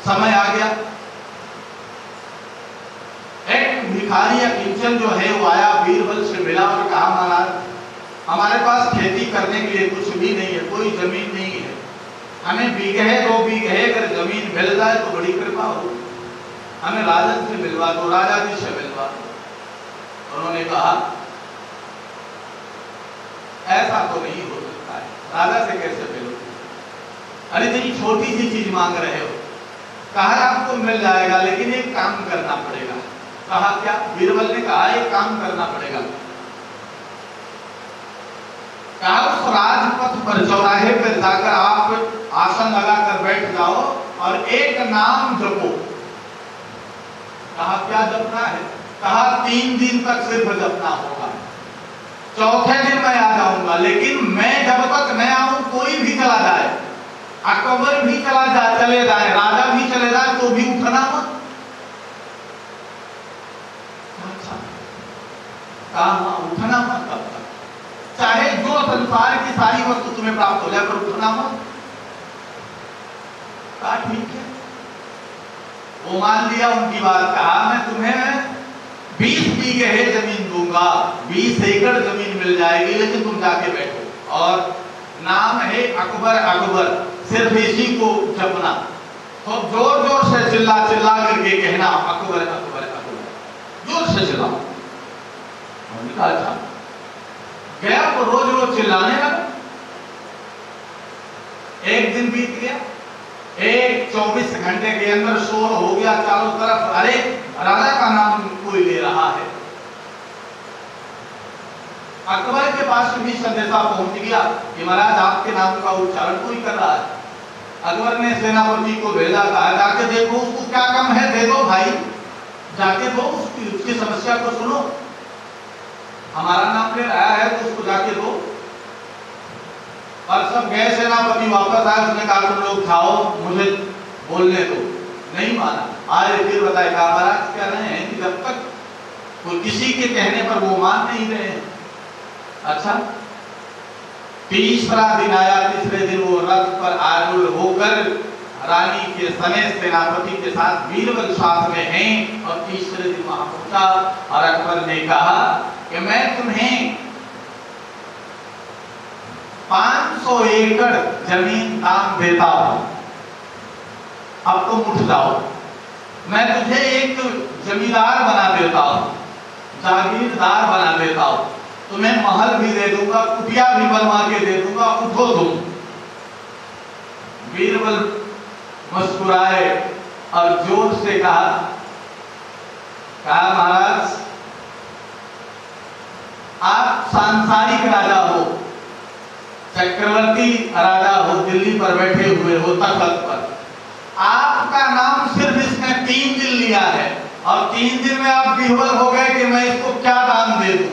समय आ गया, एक भिखारी या किंचन जो है वो आया, बीरबल से मिला और कहा महाराज हमारे पास खेती करने के लिए कुछ भी नहीं है, कोई जमीन नहीं है, हमें बीघे 2 बीघे अगर जमीन मिल जाए तो बड़ी कृपा हो, हमें राजन से मिलवा दो, राजा जी से मिलवा दो। उन्होंने कहा ऐसा तो नहीं हो सकता है, राजा से कैसे मिलो? अरे नहीं, छोटी सी चीज मांग रहे हो। कहा आपको मिल जाएगा, लेकिन एक काम करना पड़ेगा। कहा क्या? बीरबल ने कहा एक काम करना पड़ेगा। कहा उस राजपथ पर चौराहे पर जाकर आप आसन लगाकर बैठ जाओ और एक नाम जपो। कहा क्या जपना है? कहा 3 दिन तक सिर्फ जपना होगा, चौथे दिन मैं आ जाऊंगा, लेकिन मैं जब तक न आऊं कोई भी चला जाए, अकबर भी चले जाए, राजा भी चले जाए तो भी उठना मत। अच्छा, कहा उठना मत तब तक, चाहे जो संसार की सारी वस्तु तुम्हें प्राप्त हो जाए पर उठना मत। कहा ठीक है, वो मान लिया उनकी बात। कहा मैं तुम्हें 20 बीघे जमीन दूंगा, 20 एकड़ जमीन मिल जाएगी, लेकिन तुम जाके बैठो और नाम है अकबर अकबर, सिर्फ इसी को जपना। तो जोर जोर से चिल्ला चिल्ला करके कहना अकबर अकबर अकबर, जोर से चिल्लाओ। अच्छा, गया तो रोज रोज चिल्लाने लगा। एक दिन बीत गया, एक 24 घंटे के अंदर शोर हो गया चारों तरफ, अरे राजा का नाम कोई ले रहा है। अकबर के पास भी संदेशा पहुंच गया कि महाराज आपके नाम का उच्चारण कोई कर रहा है। अकबर ने सेनापति को भेजा, कहा जाके देखो उसको क्या कम है, दे दो भाई, जाके दो उसकी समस्या को सुनो, हमारा नाम ले रहा है तो उसको जाके दो। और सब गए, सेनापति वापस आए, उसने कहा तुम लोग खाओ, मुझे बोलने दो। नहीं माना, आज फिर बताएगा महाराज कह रहे हैं कि जब तक कोई किसी के कहने पर वो मान नहीं रहे हैं। अच्छा, तीसरा दिन आया, तीसरे दिन वो रथ पर आरूढ़ होकर रानी के समेत सेनापति के साथ बीरबल साथ में हैं और तीसरे दिन वहां पहुंचा और अकबर ने कहा कि मैं तुम्हें 500 एकड़ जमीन दान देता हूं, अब तुम उठ जाओ, मैं तुझे एक जमींदार बना देता हूं, जागीरदार बना देता हूं, तुम्हें महल भी दे दूंगा, कुटिया भी बनवा के दे दूंगा, उठो तुम। बीरबल मुस्कुराए और जोर से कहा महाराज आप सांसारिक राजा हो, चक्रवर्ती राजा हो, दिल्ली पर बैठे हुए हो तख्त पर, आपका नाम सिर्फ इसने 3 दिन लिया है और 3 दिन में आप विह्वल हो गए कि मैं इसको क्या दान दे दूं।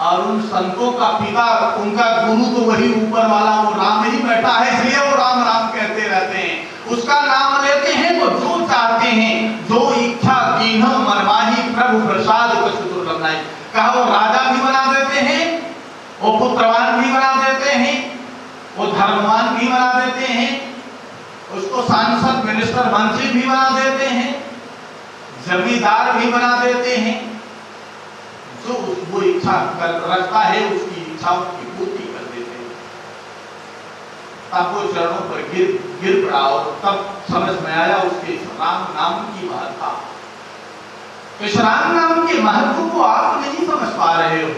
और उन संतों का पिता, उनका गुरु तो वही ऊपर वाला वो राम ही बैठा है, इसलिए वो राम राम कहते रहते हैं, उसका नाम लेते हैं तो जो चाहते हैं, जो इच्छा कीन्ह मरमाही प्रभु प्रसाद कुछ दुर्लभ नहीं। कहा वो राजा भी बना देते हैं, वो पुत्रवान भी बना देते हैं, वो धर्मवान भी बना देते हैं, उसको सांसद मिनिस्टर मंत्री भी बना देते हैं, जमींदार भी बना देते हैं, जो वो इच्छा रखता है उसकी इच्छाओं की पूर्ति कर देते हैं। तब वो चरणों पर गिर पड़ा और तब समझ में आया उसके राम नाम की महत्ता। इस राम नाम के महत्व को आप नहीं समझ पा रहे हो,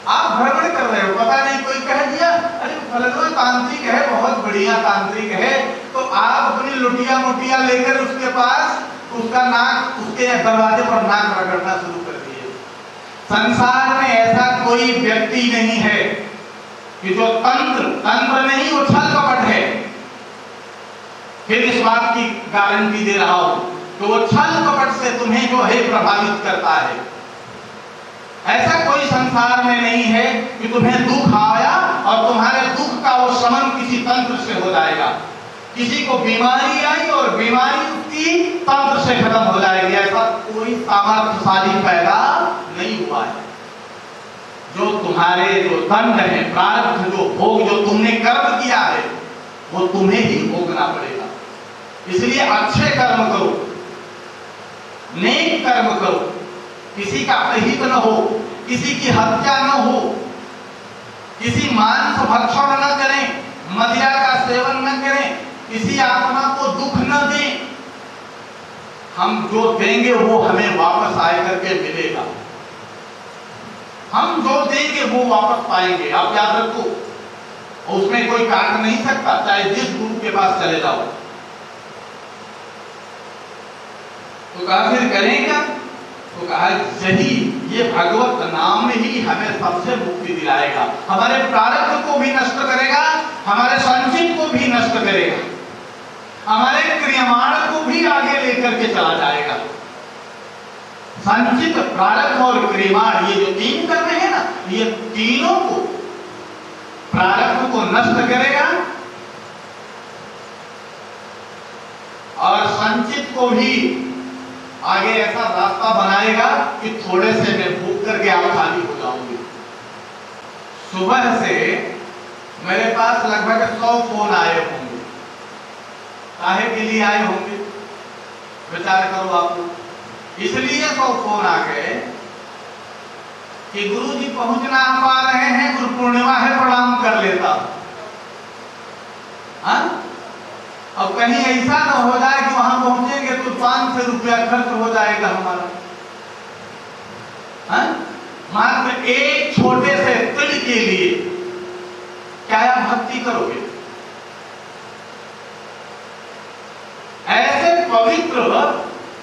आप भ्रमण कर रहे हो। पता नहीं कोई कह दिया अरे फलाना तांत्रिक है, बहुत बढ़िया तांत्रिक है, तो आप अपनी लुटिया मुटिया लेकर उसके पास उसका नाक, उसके दरवाजे पर नाक रगड़ना शुरू कर दिए। संसार में ऐसा कोई व्यक्ति नहीं है कि जो तंत्र नहीं, वो छल कपट है। फिर इस बात की गारंटी दे रहा हूं कि वो छल कपट से तुम्हें जो है प्रभावित करता है। ऐसा कोई संसार में नहीं है कि तुम्हें दुख आया और तुम्हारे दुख का वो शमन किसी तंत्र से हो जाएगा। किसी को बीमारी आई और बीमारी उसकी तंत्र से खत्म हो जाएगी, ऐसा कोई सामर्थ्यशाली पैदा नहीं हुआ है। जो तुम्हारे जो दंड है, प्रारब्ध, जो भोग जो तुमने कर्म किया है, वो तुम्हें ही भोगना पड़ेगा। इसलिए अच्छे कर्म करो, नेक कर्म करो, किसी का अहित न हो, किसी की हत्या न हो, किसी मांस भक्षण न करें, मदिरा का सेवन न करें, किसी आत्मा को दुख न दें। हम जो देंगे वो हमें वापस आए करके मिलेगा। हम जो देंगे वो वापस पाएंगे, आप याद रखो। उसमें कोई काट नहीं सकता, चाहे जिस गुरु के पास चले जाओ। तो कहा फिर करेगा, तो कहा यही ये भगवत नाम ही हमें सबसे मुक्ति दिलाएगा, हमारे प्रारब्ध को भी नष्ट करेगा, हमारे संचित को भी नष्ट करेगा, हमारे क्रियमाण को भी आगे लेकर के चला जाएगा। संचित, प्रारब्ध और क्रियमाण, ये जो तीन कर्म है ना, ये तीनों को, प्रारब्ध को नष्ट करेगा और संचित को भी आगे ऐसा रास्ता बनाएगा कि थोड़े से में भूख करके आप खाली हो जाओगे। सुबह से मेरे पास लगभग 100 फोन आए होंगे। काहे के लिए आए होंगे विचार करो आप लोग। इसलिए 100 फोन आ गए कि गुरु जी पहुंच ना पा रहे हैं, गुरु पूर्णिमा है, प्रणाम कर लेता। हाँ? अब कहीं ऐसा ना हो जाए कि वहां पहुंचेंगे तो 500 रुपया खर्च हो जाएगा हमारा। हाँ? मात्र एक छोटे से तिल के लिए क्या आप भक्ति करोगे? ऐसे पवित्र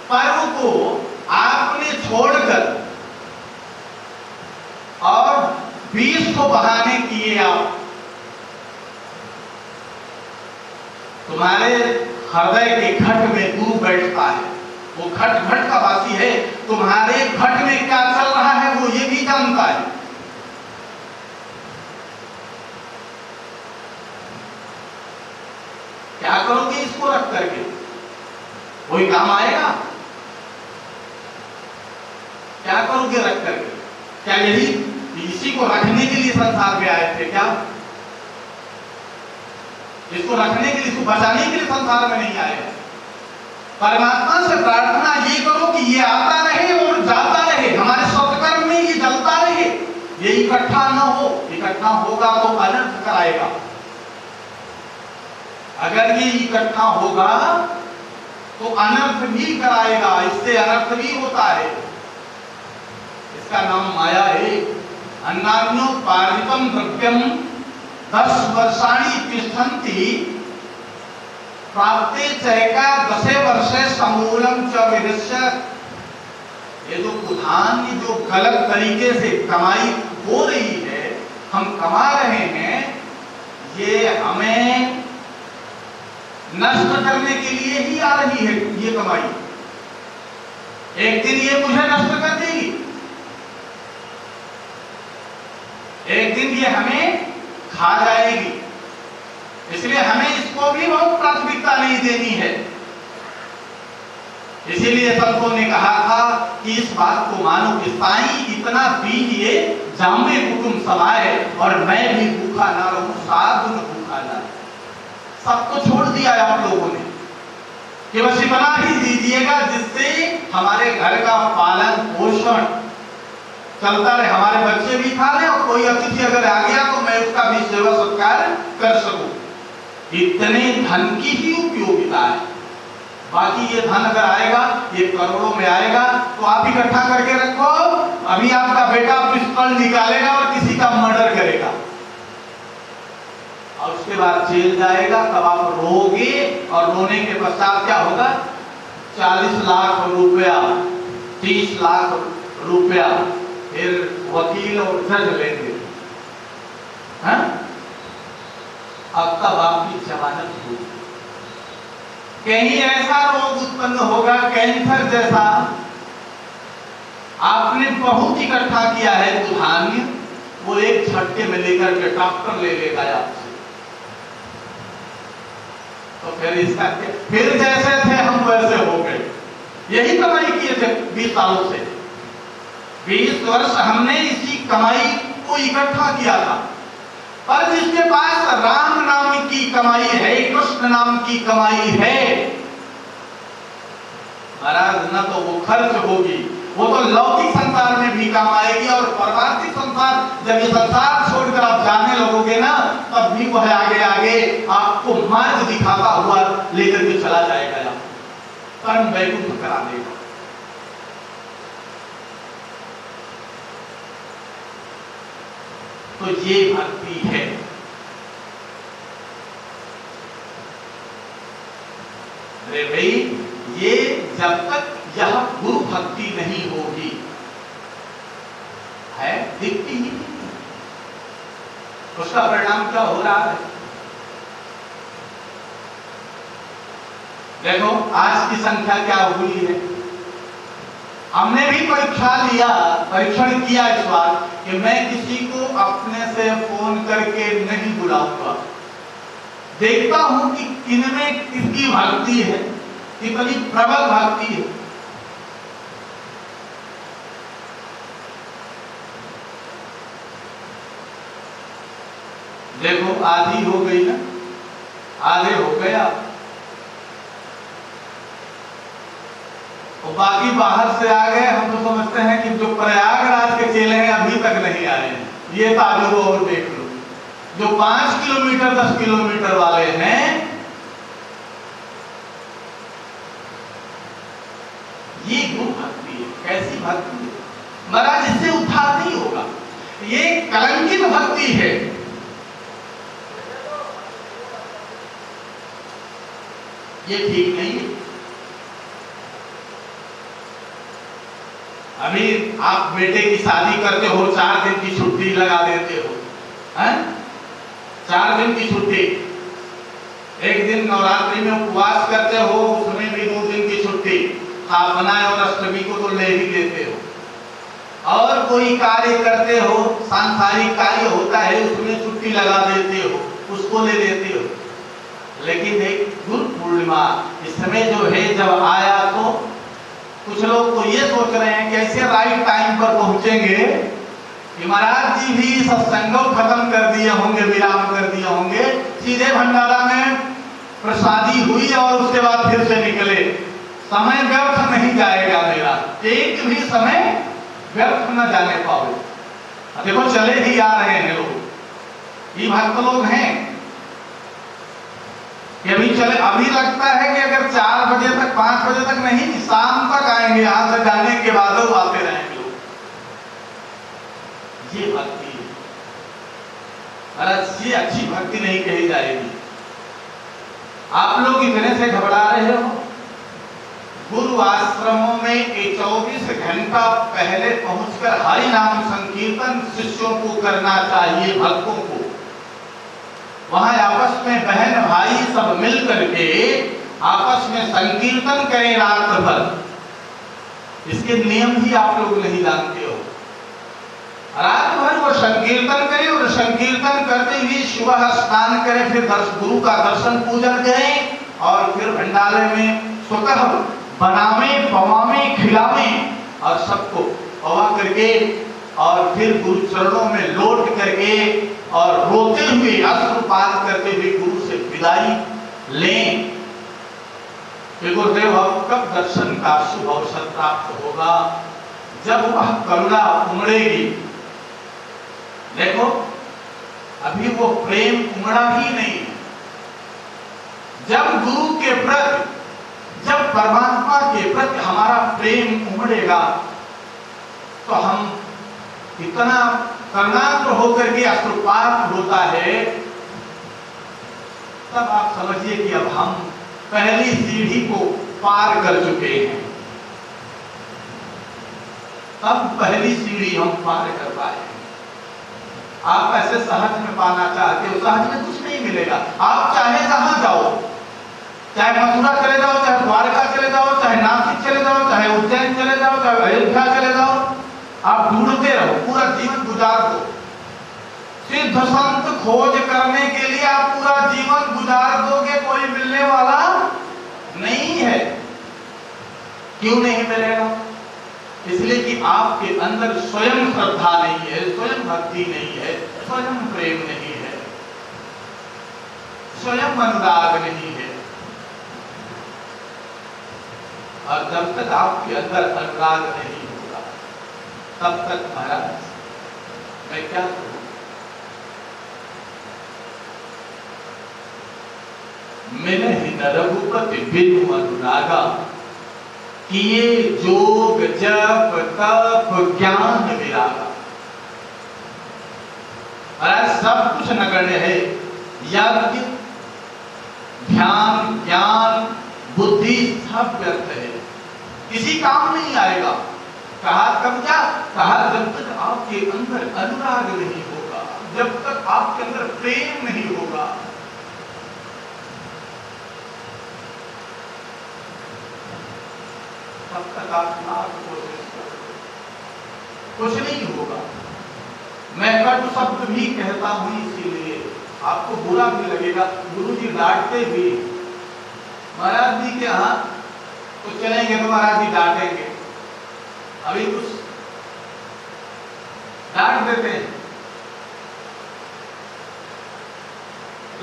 पर्व को आपने छोड़कर और 20 को बहाने किए आप। तुम्हारे हृदय के घट में गुरु बैठता है, वो घट घट का वासी है। तुम्हारे घट में क्या चल रहा है वो ये भी जानता है। क्या करोगे इसको रख करके? कोई काम आएगा? क्या करोगे रख करके? क्या यही इसी को रखने के लिए संसार में आए थे क्या? इसको रखने के लिए, इसको बचाने के लिए संसार में नहीं आए। परमात्मा से प्रार्थना ये करो कि ये आता रहे और जाता रहे, हमारे सत्कर्म में ये जलता रहे, ये इकट्ठा न हो। इकट्ठा होगा तो अनर्थ कराएगा। अगर ये इकट्ठा होगा तो अनर्थ भी कराएगा, इससे अनर्थ भी होता है। इसका नाम माया है। अन्नान्यो पारितम द्रव्यम 10 वर्षाणि तिष्ठन्ति प्राप्ते चैका 10 वर्षे समूलम च विनश्यत्। ये जो कुधान्य जो गलत तरीके से कमाई हो रही है, हम कमा रहे हैं, ये हमें नष्ट करने के लिए ही आ रही है। ये कमाई एक दिन ये मुझे नष्ट कर देगी, एक दिन ये हमें खा जाएगी। इसलिए हमें इसको भी बहुत प्राथमिकता नहीं देनी है। इसीलिए संतों ने कहा था कि इस बात को मानो कि साईं इतना दीजिए जामे कुटुंब समाए और मैं भी भूखा ना रहूं, साधु न भूखा ना। सब तो छोड़ दिया है आप लोगों ने कि बस इतना ही दीजिएगा जिससे हमारे घर का पालन पोषण चलता रहे, हमारे बच्चे भी खा लें और कोई अतिथि अगर आ गया तो मैं उसका भी सेवा सत्कार कर सकूं। इतने धन की ही उपयोगिता है। बाकी ये धन अगर आएगा, ये करोड़ों में आएगा, तो आप इकट्ठा करके रखो। अभी आपका बेटा पिस्तौल निकालेगा और किसी का मर्डर करेगा और उसके बाद जेल जाएगा, तब आप रोगे और रोने के पश्चात क्या होगा? 40 लाख रुपया, 30 लाख रुपया फिर वकील और जज लेंगे, हाँ? अब तब आपकी जमानत होगी। कहीं ऐसा रोग उत्पन्न होगा, कैंसर जैसा, आपने बहुत इकट्ठा किया है तो धान्य, वो एक झटके में लेकर के डॉक्टर ले लेगा आपसे, तो फिर इसका फिर जैसे थे हम वैसे हो गए। यही कमाई किए थे 20 सालों से, 20 वर्ष हमने इसी कमाई को इकट्ठा किया था। पर जिसके पास राम नाम की कमाई है, कृष्ण नाम की कमाई है, महाराज न तो वो खर्च होगी, वो तो लौकिक संसार में भी काम आएगी, और पारमार्थिक संसार, जब ये संसार छोड़कर आप जाने लगोगे ना, तब भी वह आगे आगे आपको मार्ग दिखाता हुआ लेकर के चला जाएगा, परम वैकुंठ करा देगा। तो ये भक्ति है। अरे भाई, ये जब तक यह गुरु भक्ति नहीं होगी, है दिखती ही नहीं, उसका परिणाम क्या हो रहा है? देखो आज की संख्या क्या हुई है। हमने भी परीक्षण किया इस बार कि मैं किसी को अपने से फोन करके नहीं बुलाऊंगा, देखता हूं कि किनमें किसकी भक्ति है, कितनी प्रबल भक्ति है। देखो आधी हो गई ना, आधे हो गया, और बाकी बाहर से आ गए। हम तो समझते हैं कि जो प्रयागराज के चेले हैं अभी तक नहीं आए हैं, ये ताजुर्बा और देख लो। जो 5 किलोमीटर 10 किलोमीटर वाले हैं, ये गुरु भक्ति है। कैसी भक्ति है महाराज, इससे उद्धार नहीं होगा, ये कलंकित भक्ति है। ये ठीक नहीं है। अभी आप बेटे की शादी करते हो, 4 दिन की छुट्टी लगा देते हो, हैं? 4 दिन की छुट्टी, एक दिन नवरात्रि में उपवास करते हो, उसमें भी 2 दिन की छुट्टी, स्थापना और अष्टमी को तो ले ही लेते हो। और कोई कार्य करते हो, सांसारिक कार्य होता है, उसमें छुट्टी लगा देते हो, उसको ले लेते हो। लेकिन एक गुरु पूर्णिमा इस समय जो है जब आया, तो कुछ लोग तो ये सोच रहे हैं कि ऐसे राइट टाइम पर पहुंचेंगे कि महाराज जी भी सत्संग खत्म कर दिए होंगे, विराम कर दिए होंगे, सीधे भंडारा में प्रसादी हुई और उसके बाद फिर से निकले। समय व्यर्थ नहीं जाएगा मेरा, एक भी समय व्यर्थ न जाने पाओ। देखो चले ही आ रहे हैं लोग, ये भक्त लोग हैं कि अभी चले, अभी लगता है कि अगर 4 बजे तक 5 बजे तक नहीं, शाम तक आएंगे, यहां से जाने के बाद वो आते रहेंगे लोग। ये भक्ति है महाराज, ये अच्छी भक्ति नहीं कही जाएगी। आप लोग इतने से घबरा रहे हो। गुरु आश्रमों में 24 घंटा पहले पहुंचकर हरि नाम संकीर्तन शिष्यों को करना चाहिए, भक्तों को। वहां आपस में बहन भाई सब मिल करके आपस में संकीर्तन करें रात भर। इसके नियम ही आप लोग नहीं जानते हो। रात भर वो संकीर्तन करें, और संकीर्तन करते हुए सुबह स्नान करें, फिर गुरु का दर्शन पूजन करें, और फिर भंडारे में स्वतः बनावे पवावे खिलावे, और सबको पवा करके, और फिर गुरु चरणों में लौट करके और रोते हुए अश्रुपात करते हुए गुरु से विदाई लें कि गुरुदेव अब कब दर्शन का शुभ अवसर प्राप्त होगा, जब वह करुणा उमड़ेगी। देखो अभी वो प्रेम उमड़ा ही नहीं। जब गुरु के प्रति, जब परमात्मा के प्रति हमारा प्रेम उमड़ेगा, तो हम इतना करुणाकुल होकर के अश्रुपात होता है, तब आप समझिए कि अब हम पहली सीढ़ी को पार कर चुके हैं। तब पहली सीढ़ी हम पार कर पाए। आप ऐसे सहज में पाना चाहते हो, सहज में कुछ नहीं मिलेगा। आप चाहे जहां जाओ, चाहे मथुरा चले जाओ, चाहे द्वारका चले जाओ, चाहे नासिक चले जाओ, चाहे उज्जैन चले जाओ, चाहे अयोध्या चले जाओ, आप ढूंढते रहो, पूरा जीवन गुजार दो। सिद्ध संत खोज करने के लिए आप पूरा जीवन गुजार दोगे, कोई मिलने वाला नहीं है। क्यों नहीं मिलेगा? इसलिए कि आपके अंदर स्वयं श्रद्धा नहीं है, स्वयं भक्ति नहीं है, स्वयं प्रेम नहीं है, स्वयं अनुराग नहीं है। और जब तक आपके अंदर अनुराग नहीं होगा, तब तक महाराज मैं क्या करूं? मिलहि न रघुपति बिनु अनुरागा, किए जोग जप तप ज्ञान विरागा। महाराज सब कुछ नगण्य है, यज्ञ ध्यान ज्ञान बुद्धि सब व्यर्थ है, किसी काम नहीं आएगा। कहा कब क्या? कहा जब तक आपके अंदर अनुराग नहीं होगा, जब तक आपके अंदर प्रेम नहीं होगा, तब तक आप लाख कोशिश करो, कुछ नहीं होगा। मैं कटु शब्द भी कहता हूं, इसीलिए आपको बुरा भी लगेगा। गुरुजी डांटते भी, महाराज जी के यहाँ तो चलेंगे तो महाराज जी डांटेंगे, अभी कुछ डांट देते हैं,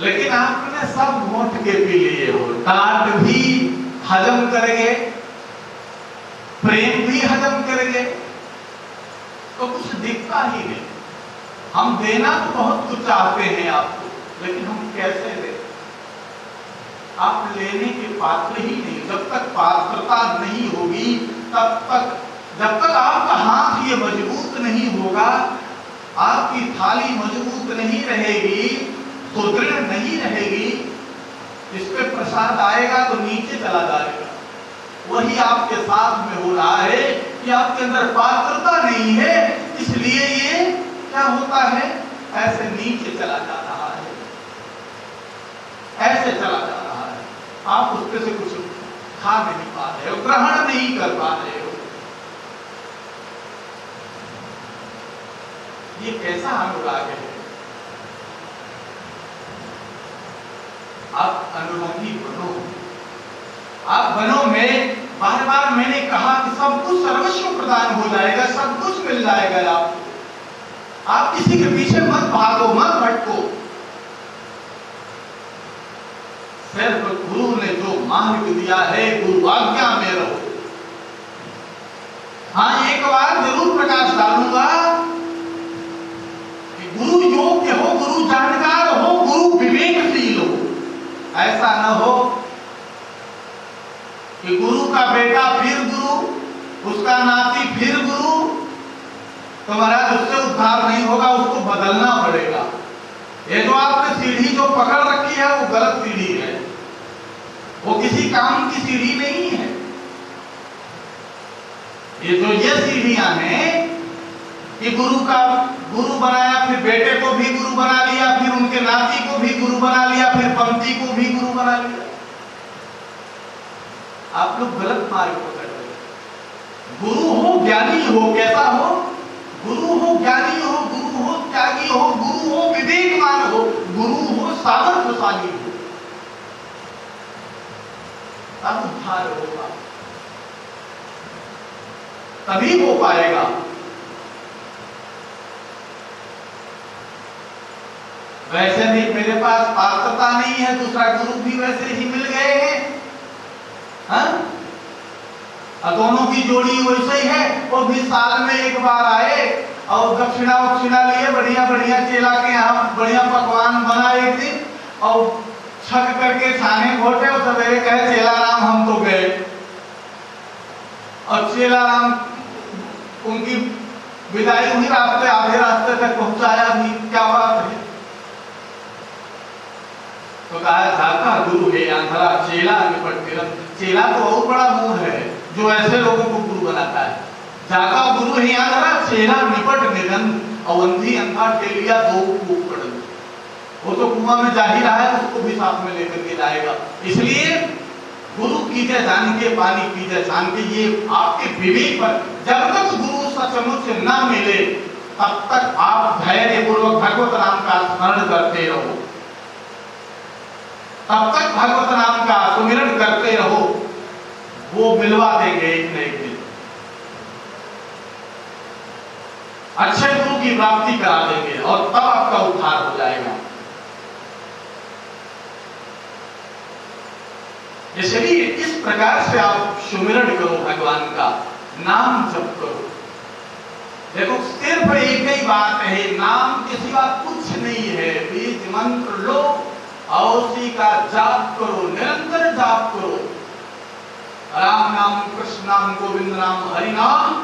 लेकिन आपने सब घोंट के पी लिए हो। डांट भी हजम करेंगे, प्रेम भी हजम करेंगे, तो कुछ दिखता ही नहीं। हम देना तो बहुत कुछ चाहते हैं आपको, लेकिन हम कैसे दें? आप लेने के पात्र ही नहीं। जब तक पात्रता नहीं होगी, तब तक, जब तक आपका हाथ ये मजबूत नहीं होगा, आपकी थाली मजबूत नहीं रहेगी, सुदृढ़ नहीं रहेगी, इस पे प्रसाद आएगा तो नीचे चला जाएगा। वही आपके साथ में हो रहा है कि आपके अंदर पात्रता नहीं है, इसलिए ये क्या होता है, ऐसे नीचे चला जा रहा है, ऐसे चला जा रहा है। आप उसके से कुछ खा नहीं पा रहे हो, ग्रहण नहीं कर पा रहे हो। ये कैसा अनुराग है? आप अनुरागी बनो, आप बनो। में बार बार मैंने कहा कि सब कुछ सर्वस्व प्रदान हो जाएगा, सब कुछ मिल जाएगा आपको। आप किसी के पीछे मत भागो, मत भटको। सिर्फ गुरु ने जो मार्ग दिया है, गुरु आज्ञा में रहो। हाँ, एक बार जरूर प्रकाश डालूंगा कि गुरु योग्य हो, गुरु जानकार हो, गुरु विवेकशील हो। ऐसा न हो कि गुरु का बेटा फिर गुरु, उसका नाती फिर गुरु, तो महाराज उससे उद्धार नहीं होगा, उसको बदलना पड़ेगा। ये जो आपने सीढ़ी जो पकड़ रखी है, वो गलत सीढ़ी है, वो किसी काम की सीढ़ी नहीं है। ये सीढ़ियां हैं कि गुरु बनाया, फिर बेटे को भी गुरु बना लिया, फिर उनके नाती को भी गुरु बना लिया, फिर पंक्ति को भी गुरु बना लिया। आप लोग गलत मार्ग पकड़ रहे हैं। गुरु हो, ज्ञानी हो, कैसा हो? गुरु हो, ज्ञानी हो, गुरु हो, त्यागी हो, गुरु हो, विवेकवान हो, गुरु हो, सामर्थ्यशाली हो, तब उद्धार होगा, तभी हो पाएगा। वैसे भी मेरे पास पात्रता नहीं है, दूसरा गुरु भी वैसे ही मिल गए हैं, हाँ? दोनों की जोड़ी वैसे ही है। वो भी साल में एक बार आए और दक्षिणा लिए, बढ़िया बढ़िया चेला के यहाँ बढ़िया पकवान बना एक दिन, और छक करके छाने घोटे, और सवेरे कहे चेला राम हम तो गए। और चेला राम उनकी विदाई हुई, रास्ते आधे रास्ते तक पहुंचाया भी, क्या बात है? तो कहा जाता गुरु है अंधरा चेला निपट। चेला तो बहुत बड़ा मूड है जो ऐसे लोगों को गुरु बनाता है। जाका गुरु है आंधरा चेहरा निपट निरंत अवंधी अंधा टेलिया दो कूप पड़। वो तो कुआं में जा ही रहा है, उसको भी साथ में लेकर के जाएगा। इसलिए गुरु कीजिए जान के, पानी पीजिए छान के, ये आपके विवेक पर। जब तक गुरु सचमुच न मिले तब तक आप धैर्य पूर्वक भगवत नाम का स्मरण करते रहो, तब तक भगवत नाम का सुमिरन करते रहो। वो मिलवा देंगे एक न एक दिन, अच्छे गुरु की प्राप्ति करा देंगे और तब आपका उद्धार हो जाएगा। इसलिए इस प्रकार से आप सुमिरन करो, भगवान का नाम जप करो। देखो सिर्फ एक ही बात है, नाम के सिवा कुछ नहीं है। बीज मंत्र लो और उसी का जाप करो, निरंतर जाप करो। राम नाम, कृष्ण नाम, गोविंद नाम, हरि नाम,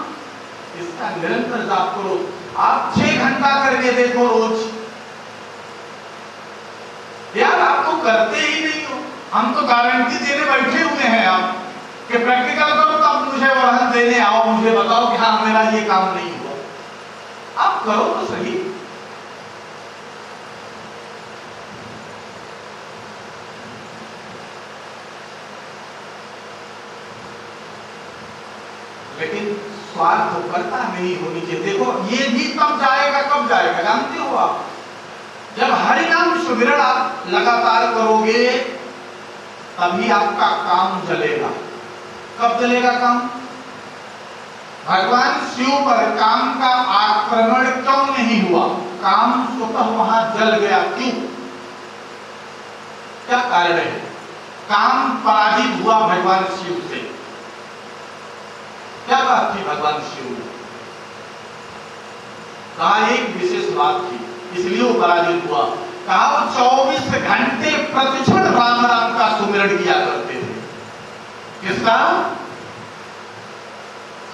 इसका निरंतर जाप करो। आप 6 घंटा करके देखो रोज। यार आप तो करते ही नहीं हो, हम तो गारंटी देने बैठे हुए हैं आप कि प्रैक्टिकल करो तब मुझे वरदान देने आओ, मुझे बताओ कि हाँ मेरा ये काम नहीं हुआ। आप करो तो सही। लेकिन स्वार्थपरता नहीं होनी चाहिए। देखो ये भी तब जाएगा, कब जाएगा जानते हो आप? जब हरि नाम सुमिरन आप लगातार करोगे तभी आपका काम चलेगा। कब चलेगा काम? भगवान शिव पर काम का आक्रमण क्यों नहीं हुआ? काम स्वतः वहां जल गया, क्यों? क्या कारण है? काम पराजित हुआ भगवान शिव से। क्या बात थी भगवान शिव ने? कहा एक विशेष बात थी, इसलिए वो पराजित हुआ। कहा वो 24 घंटे प्रतिक्षण राम नाम का सुमिरन किया करते थे। किसका?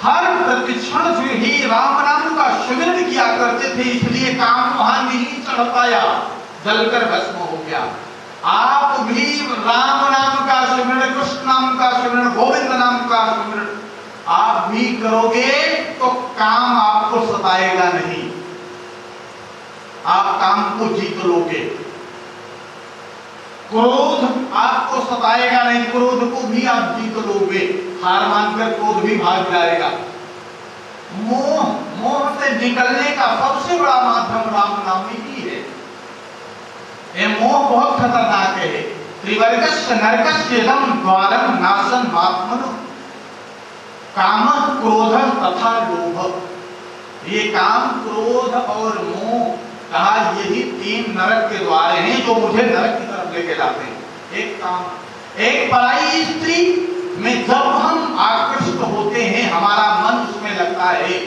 हर प्रतिक्षण जो ही राम नाम का सुमिरन किया करते थे, इसलिए काम वहां नहीं चढ़ पाया, जलकर भस्म हो गया। आप भी राम नाम का सुमिरन, कृष्ण नाम का सुमिरन, गोविंद नाम का सुमिरन आप भी करोगे तो काम आपको सताएगा नहीं, आप काम को जीत लोगे। क्रोध आपको सताएगा नहीं, क्रोध को भी आप जीत लोगे। हार मानकर क्रोध भी भाग जाएगा। मोह से निकलने का सबसे बड़ा माध्यम राम नाम ही है। ये मोह बहुत खतरनाक है। त्रिवर्गस्य नरकस्य इदं द्वारम नाशं आत्मनो काम क्रोध तथा लोभ। ये काम, क्रोध और मोह, कहा यही 3 नरक के द्वार हैं जो मुझे नरक की तरफ लेके जाते हैं। एक काम, एक पराई स्त्री में जब हम आकृष्ट होते हैं, हमारा मन उसमें लगता है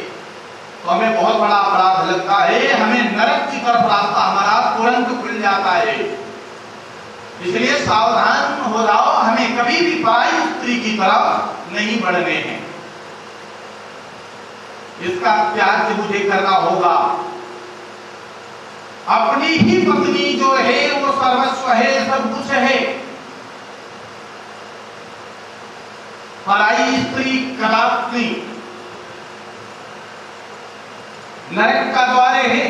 तो हमें बहुत बड़ा अपराध लगता है, हमें नरक की तरफ रास्ता हमारा तुरंत खुल जाता है। इसलिए सावधान हो जाओ, हमें कभी भी पराई स्त्री की तरफ नहीं बढ़ने हैं। इसका त्याग मुझे करना होगा। अपनी ही पत्नी जो है वो सर्वस्व है, सब कुछ है। पराई स्त्री कदापि नरक का द्वार है।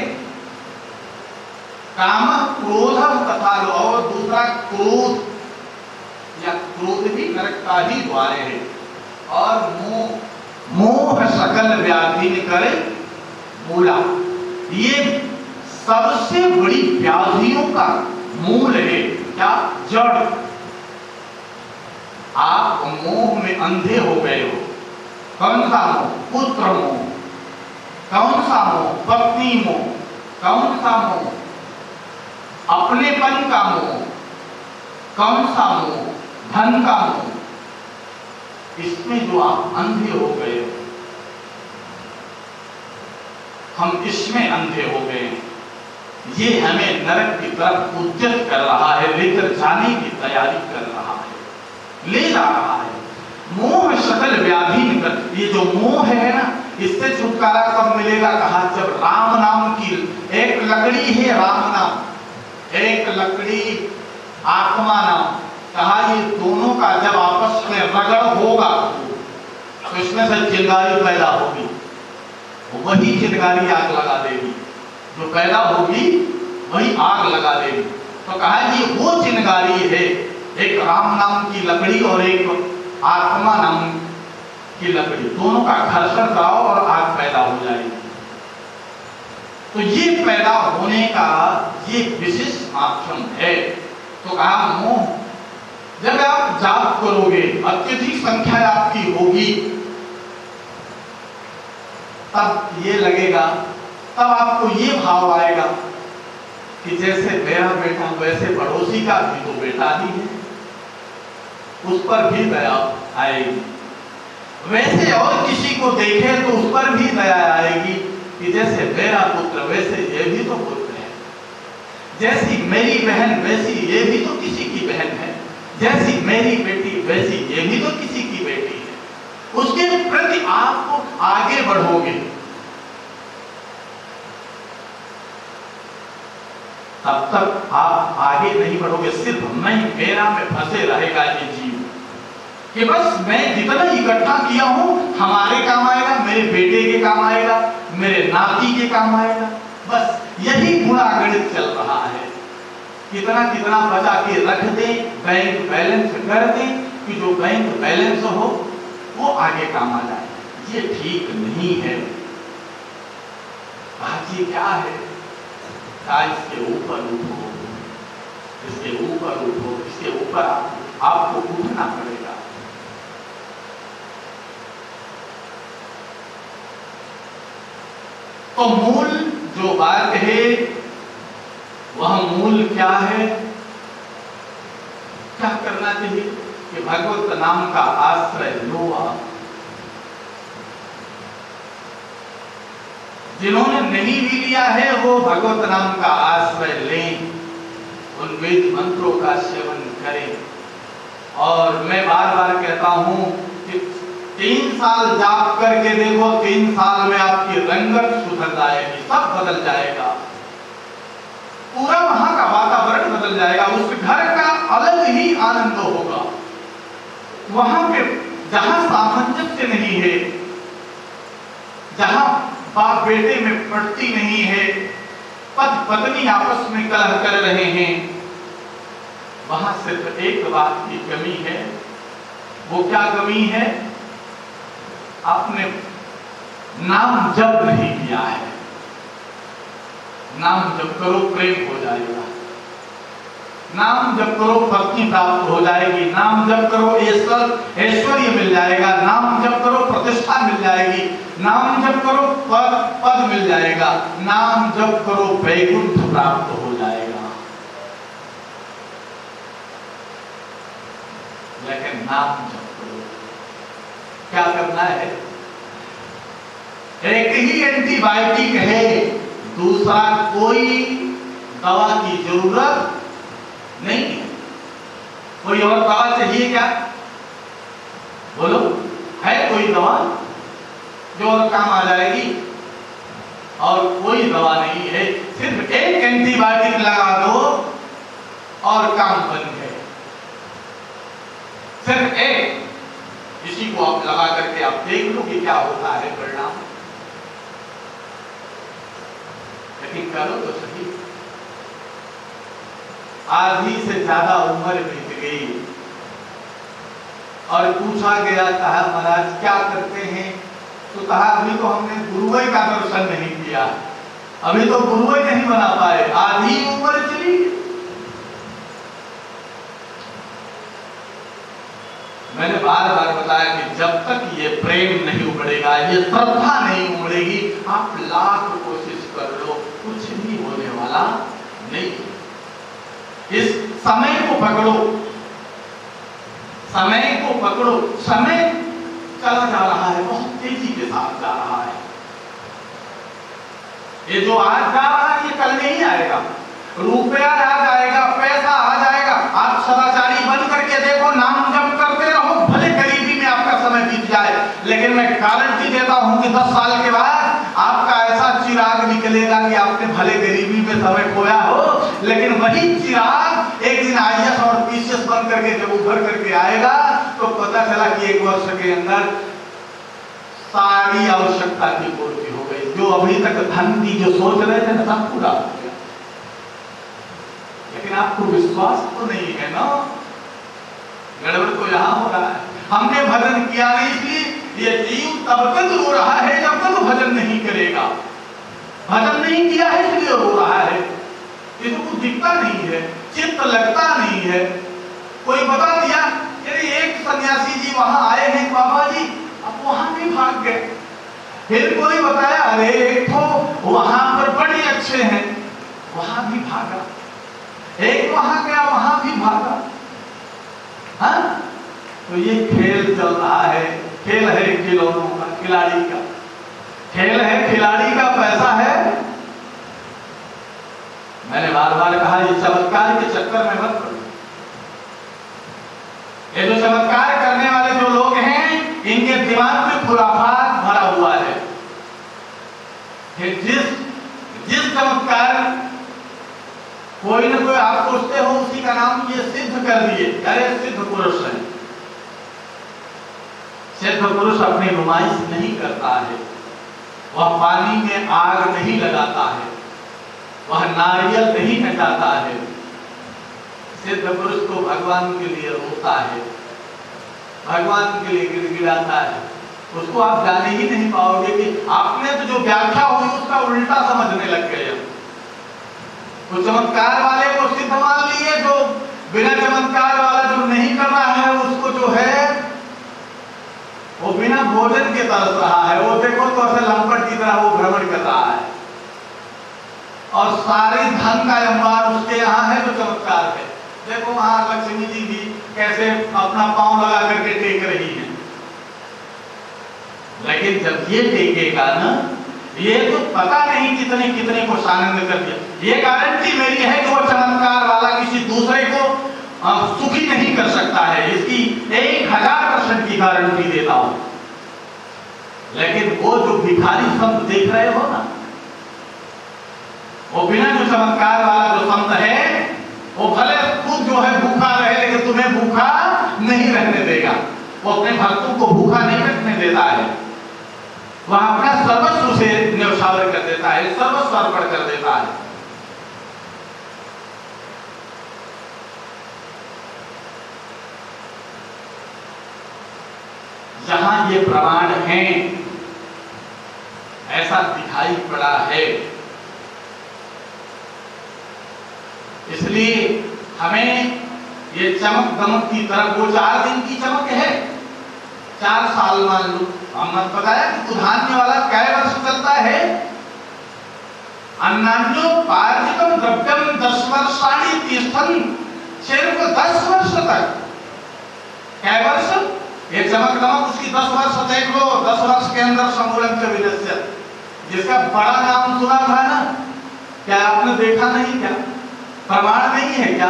काम क्रोध तथा लोभ, और दूसरा क्रोध या क्रोध भी नरक का ही द्वार है। और मोह, मोह सकल व्याधि करे मूला। ये सबसे बड़ी व्याधियों का मूल है। क्या? जड़। आप मोह में अंधे हो गए हो। कौन सा मोह? पुत्र मोह। कौन सा मोह? पत्नी मोह। कौन सा मोह? अपनेपन का मोह। कौन सा मोह? धन का मोह। इसमें जो आप अंधे हो गए हो, हम इसमें अंधे हो गए। ये हमें नरक की तरफ उद्यत कर रहा है, लेकर जाने की तैयारी कर रहा है, ले जा रहा है। मोह सकल व्याधि निकल। ये जो मोह है ना, इससे छुटकारा कब मिलेगा? कहा जब राम नाम की एक लकड़ी है, राम नाम, एक लकड़ी आत्मा नाम। कहा ये दोनों का जब आपस में रगड़ होगा, तो इसमें से चिंगारी पैदा होगी, वही चिंगारी आग लगा देगी, जो पैदा होगी वही आग लगा देगी। तो कहा कि वो चिंगारी है, एक राम नाम की लकड़ी और एक आत्मा नाम की लकड़ी, दोनों का घर्षण कराओ और आग पैदा हो जाएगी। तो ये पैदा होने का ये विशिष्ट माध्यम है। तो कहा मोह, जब आप जाप करोगे, अत्यधिक संख्या आपकी होगी, तब ये लगेगा, तब आपको ये भाव आएगा कि जैसे मेरा बेटा वैसे पड़ोसी का भी तो बेटा ही है, उस पर भी दया आएगी। वैसे और किसी को देखे तो उस पर भी दया आएगी कि जैसे मेरा पुत्र वैसे ये भी तो पुत्र है, जैसी मेरी बहन वैसी ये भी तो किसी की बहन है, जैसी मेरी बेटी वैसी ये भी तो किसी की बेटी है। उसके प्रति आपको आगे बढ़ोगे, तब तक आप आगे नहीं बढ़ोगे। सिर्फ मैं मेरा में फंसे रहेगा ये जीव, कि बस मैं जितना इकट्ठा किया हूं हमारे काम आएगा, मेरे बेटे के काम आएगा, मेरे नाती के काम आएगा, बस यही गुणा गणित चल रहा है। कितना कितना बचा के रख दें, बैंक बैलेंस कर दें कि जो बैंक बैलेंस हो वो आगे काम आ जाए, ये ठीक नहीं है। बात ये क्या है, इसके ऊपर उठो, इसके ऊपर उठो, इसके ऊपर आपको उठना पड़ेगा। तो मूल जो बात है वह मूल क्या है, क्या करना चाहिए कि भगवत नाम का आश्रय लो आप। जिन्होंने नहीं भी लिया है वो भगवत नाम का आश्रय लें, उन वेद मंत्रों का सेवन करें। और मैं बार बार कहता हूं कि 3 साल जाप करके देखो, 3 साल में आपकी रंगत सुधर जाएगी, सब बदल जाएगा, पूरा वहां का वातावरण बदल जाएगा, उस घर का अलग ही आनंद होगा। वहां पे जहां सामंजस्य नहीं है, जहां बाप बेटे में पड़ती नहीं है, पति पत्नी आपस में कलह कर रहे हैं, वहां सिर्फ एक बात की कमी है। वो क्या कमी है? आपने नाम जप नहीं किया है। नाम जप करो प्रेम हो जाएगा, नाम जप करो पत्नी प्राप्त हो जाएगी, नाम जप करो ऐश्वर्य मिल जाएगा, नाम जप करो प्रतिष्ठा मिल जाएगी, नाम जप करो पद मिल जाएगा, नाम जप करो वैकुंठ प्राप्त हो जाएगा। लेकिन नाम जप करो, क्या करना है? एक ही एंटीबायोटिक है, दूसरा कोई दवा की जरूरत नहीं है। कोई और दवा चाहिए क्या? बोलो, है कोई दवा जो और काम आ जाएगी? और कोई दवा नहीं है, सिर्फ एक एंटीबायोटिक लगा दो और काम बन गए। सिर्फ एक, इसी को आप लगा करके आप देख लो कि क्या होता है परिणाम। लेकिन करो तो सही। आधी से ज्यादा उम्र बीत गई और पूछा गया, कहा महाराज क्या करते हैं? तो कहा अभी तो हमने गुरुवै का दर्शन नहीं किया, अभी तो गुरुवै नहीं बना पाए, आधी उम्र चली। मैंने बार बार बताया कि जब तक ये प्रेम नहीं उमड़ेगा, ये श्रद्धा नहीं उमड़ेगी, आप लाख कोशिश कर लो, कुछ भी होने वाला नहीं। इस समय को पकड़ो, समय को पकड़ो। समय चला जा रहा है, बहुत तेजी के साथ जा रहा है। ये जो आज जा रहा है ये कल नहीं आएगा। रुपया आ जाएगा, पैसा आ जाएगा, आप सदाचारी बन करके देखो, नाम जप करते रहो, भले गरीबी में आपका समय बीत जाए, लेकिन मैं गारंटी देता हूं कि 10 साल के बाद आपका ऐसा चिराग निकलेगा कि आपने भले गरीबी में समय खोया हो, लेकिन वही चिराग एक दिन IAS और PCS बन करके जब उभर करके आएगा तो पता चला कि 1 वर्ष के अंदर सारी आवश्यकता की पूर्ति हो गई। जो अभी तक धन की जो सोच रहे थे ना, सब पूरा हो गया। लेकिन आपको विश्वास तो नहीं है ना, गड़बड़ तो यहाँ हो रहा है। हमने भजन किया नहीं, इसलिए ये जीव तब तक रो रहा है जब तक भजन नहीं करेगा। भजन नहीं किया है इसलिए रो रहा है। इसको कुछ दिखता नहीं है, चित्त लगता नहीं है। कोई बता दिया, यदि एक सन्यासी जी वहां आए हैं बाबा जी, अब वहां भी भाग गए। फिर कोई बताया, अरे एक तो वहां पर बड़े अच्छे हैं, वहां भी भागा। एक वहां गया, वहां भी भागा। हाँ, तो ये खेल चल रहा है। खेल है खिलौनों का, खिलाड़ी का खेल है, खिलाड़ी का पैसा है। मैंने बार बार कहा, ये चमत्कार के चक्कर में मत पड़ो। ये जो चमत्कार करने वाले जो लोग हैं, इनके दिमाग में खुराफात भरा हुआ है कि जिस चमत्कार कोई ना कोई आप सोचते हो उसी का नाम ये सिद्ध कर दिए। अरे सिद्ध पुरुष है। सिद्ध पुरुष अपनी नुमाइश नहीं करता है, वह पानी में आग नहीं लगाता है, वह नारियल नहीं हटाता है। सिद्ध पुरुष को भगवान के लिए रोता है, भगवान के लिए गिड़गिड़ाता है। उसको आप जाने ही नहीं पाओगे कि आपने तो जो व्याख्या हुई उसका उल्टा समझने लग गए। तो चमत्कार वाले को सिद्ध मान लिए, जो बिना चमत्कार वाला जो नहीं कर रहा है उसको जो है वो बिना भोजन के तरस रहा है। वो देखो तो ऐसे लंपट की तरह वो भ्रमण कर रहा है और सारी धन का अंबार उसके यहाँ है जो चमत्कार है। देखो वहां लक्ष्मी जी भी कैसे अपना पांव लगा करके टेक रही है। लेकिन जब ये टेकेगा ना, ये तो पता नहीं कितने कितने को आनंद कर दिया। ये गारंटी मेरी है कि वो चमत्कार वाला किसी दूसरे को सुखी नहीं कर सकता है। इसकी 1000% की गारंटी देता हूं। लेकिन वो जो भिखारी संत देख रहे हो ना, वो बिना जो चमत्कार वाला जो संत है, वो भले खुद जो है भूखा रहे, लेकिन तुम्हें भूखा नहीं रहने देगा। वो अपने भक्तों को भूखा नहीं रखने देता है। वह अपना सर्वस्व से न्यौछावर कर देता है, सर्वस्व अर्पण कर देता है। जहां ये प्रमाण हैं, ऐसा दिखाई पड़ा है, इसलिए हमें ये चमक दमक की तरफ, वो 4 दिन की चमक है, 4 साल मान लो। हमने बताया कि धान्य वाला क्या वर्ष चलता है, अन्नान्यो पार्जितम द्रव्यम 10 वर्षाणि तिष्ठन्, सिर्फ 10 वर्ष तक। क्या वर्ष? ये चमक दमक उसकी 10 वर्ष देख लो। 10 वर्ष के अंदर समूलं च विनश्यत्, जिसका बड़ा नाम सुना था ना, क्या आपने देखा नहीं? क्या प्रमाण नहीं है क्या?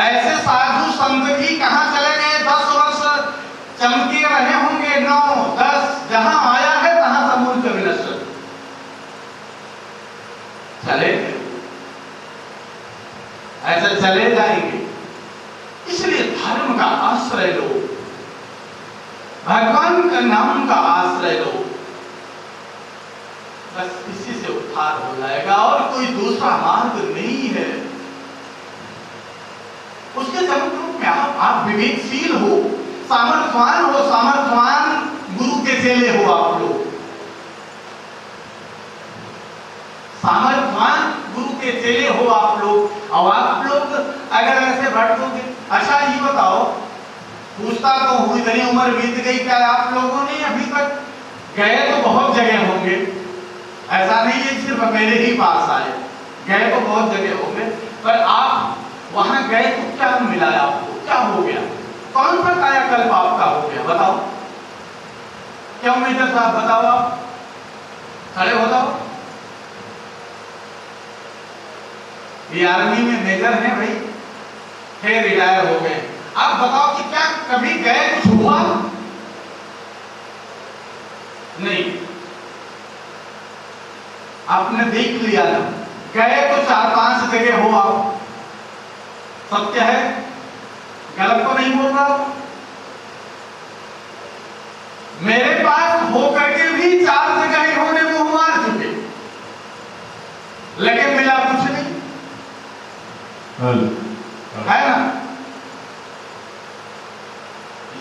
ऐसे साधु संत भी कहां चले गए? 10 वर्ष चमके रहे होंगे, 9, 10, जहां आया है तहां समूल च विनश्यत् चले, ऐसे चले जाएंगे। इसलिए धर्म का आश्रय लो, भगवान का नाम का आश्रय लो, बस इसी से उद्धार हो जाएगा। और कोई दूसरा मार्ग नहीं है। उसके चमत्कार में आप विवेकशील हो, सामर्थ्यवान हो, सामर्थ्यवान गुरु के चेले हो आप लोग, सामर्थ्यवान गुरु के चेले हो आप लोग। और आप लोग अगर ऐसे भटकोगे, अच्छा ये बताओ, पूछता तो हूँ, इतनी उम्र बीत गई, क्या आप लोगों ने अभी तक गए तो बहुत जगह होंगे, ऐसा नहीं है सिर्फ मेरे ही पास आए, गए तो बहुत जगह होंगे, पर आप वहां गए तो क्या मिला आपको? क्या हो गया? कौन सा कायाकल्प आपका हो गया? बताओ। क्यों मेजर साहब बताओ, आप खड़े हो जाओ। ये आर्मी में मेजर हैं भाई, फिर रिटायर हो गए। आप बताओ कि क्या कभी गए कुछ हुआ? नहीं। आपने देख लिया ना, गए तो 4-5 जगह हो आप, सत्य है, गलत तो नहीं बोल रहा। मेरे पास होकर के भी 4 जगह इन्होंने मुंह मार चुके, लेकिन मिला कुछ नहीं, है ना।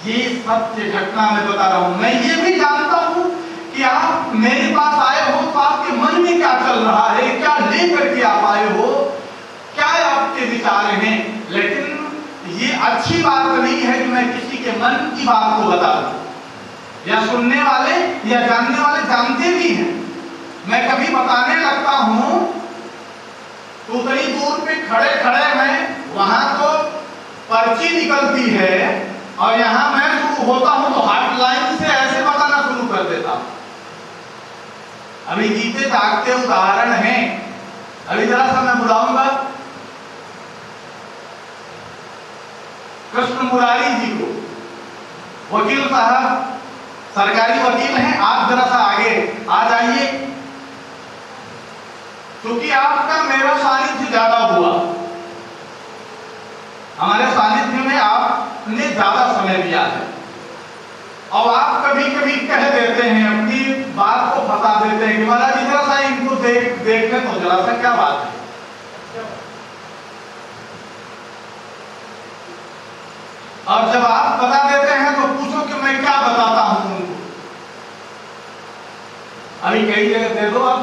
ये सत्य घटना मैं बता रहा हूं। मैं ये भी जानता हूं कि आप मेरे पास आए हो तो आपके मन में क्या चल रहा है, क्या लेकर के आप आए हो, क्या आपके विचार हैं। लेकिन ये अच्छी बात नहीं है कि मैं किसी के मन की बात को बता दूं, या सुनने वाले या जानने वाले जानते भी हैं। मैं कभी बताने लगता हूं तो उतनी दूर पे खड़े खड़े मैं, वहां तो पर्ची निकलती है और यहां मैं शुरू होता हूं तो हॉटलाइन से ऐसे बताना शुरू कर देता हूं। अभी जीते जागते उदाहरण हैं। अभी जरा सा मैं बुलाऊंगा कृष्ण मुरारी जी को, वकील साहब, सरकारी वकील हैं। आप जरा सा आगे आ जाइए, क्योंकि आपका मेरा सानिध्य ज्यादा हुआ। हमारे सानिध्य में आपने ज्यादा समय दिया है और आप कभी कभी कह देते हैं, अपनी बात को बता देते हैं कि महाराज जी जरा सा इनको देख ले तो जरा सा क्या बात है। और जब आप बता देते हैं तो पूछो कि मैं क्या बताता हूं उनको। अभी कई जगह दे दो आप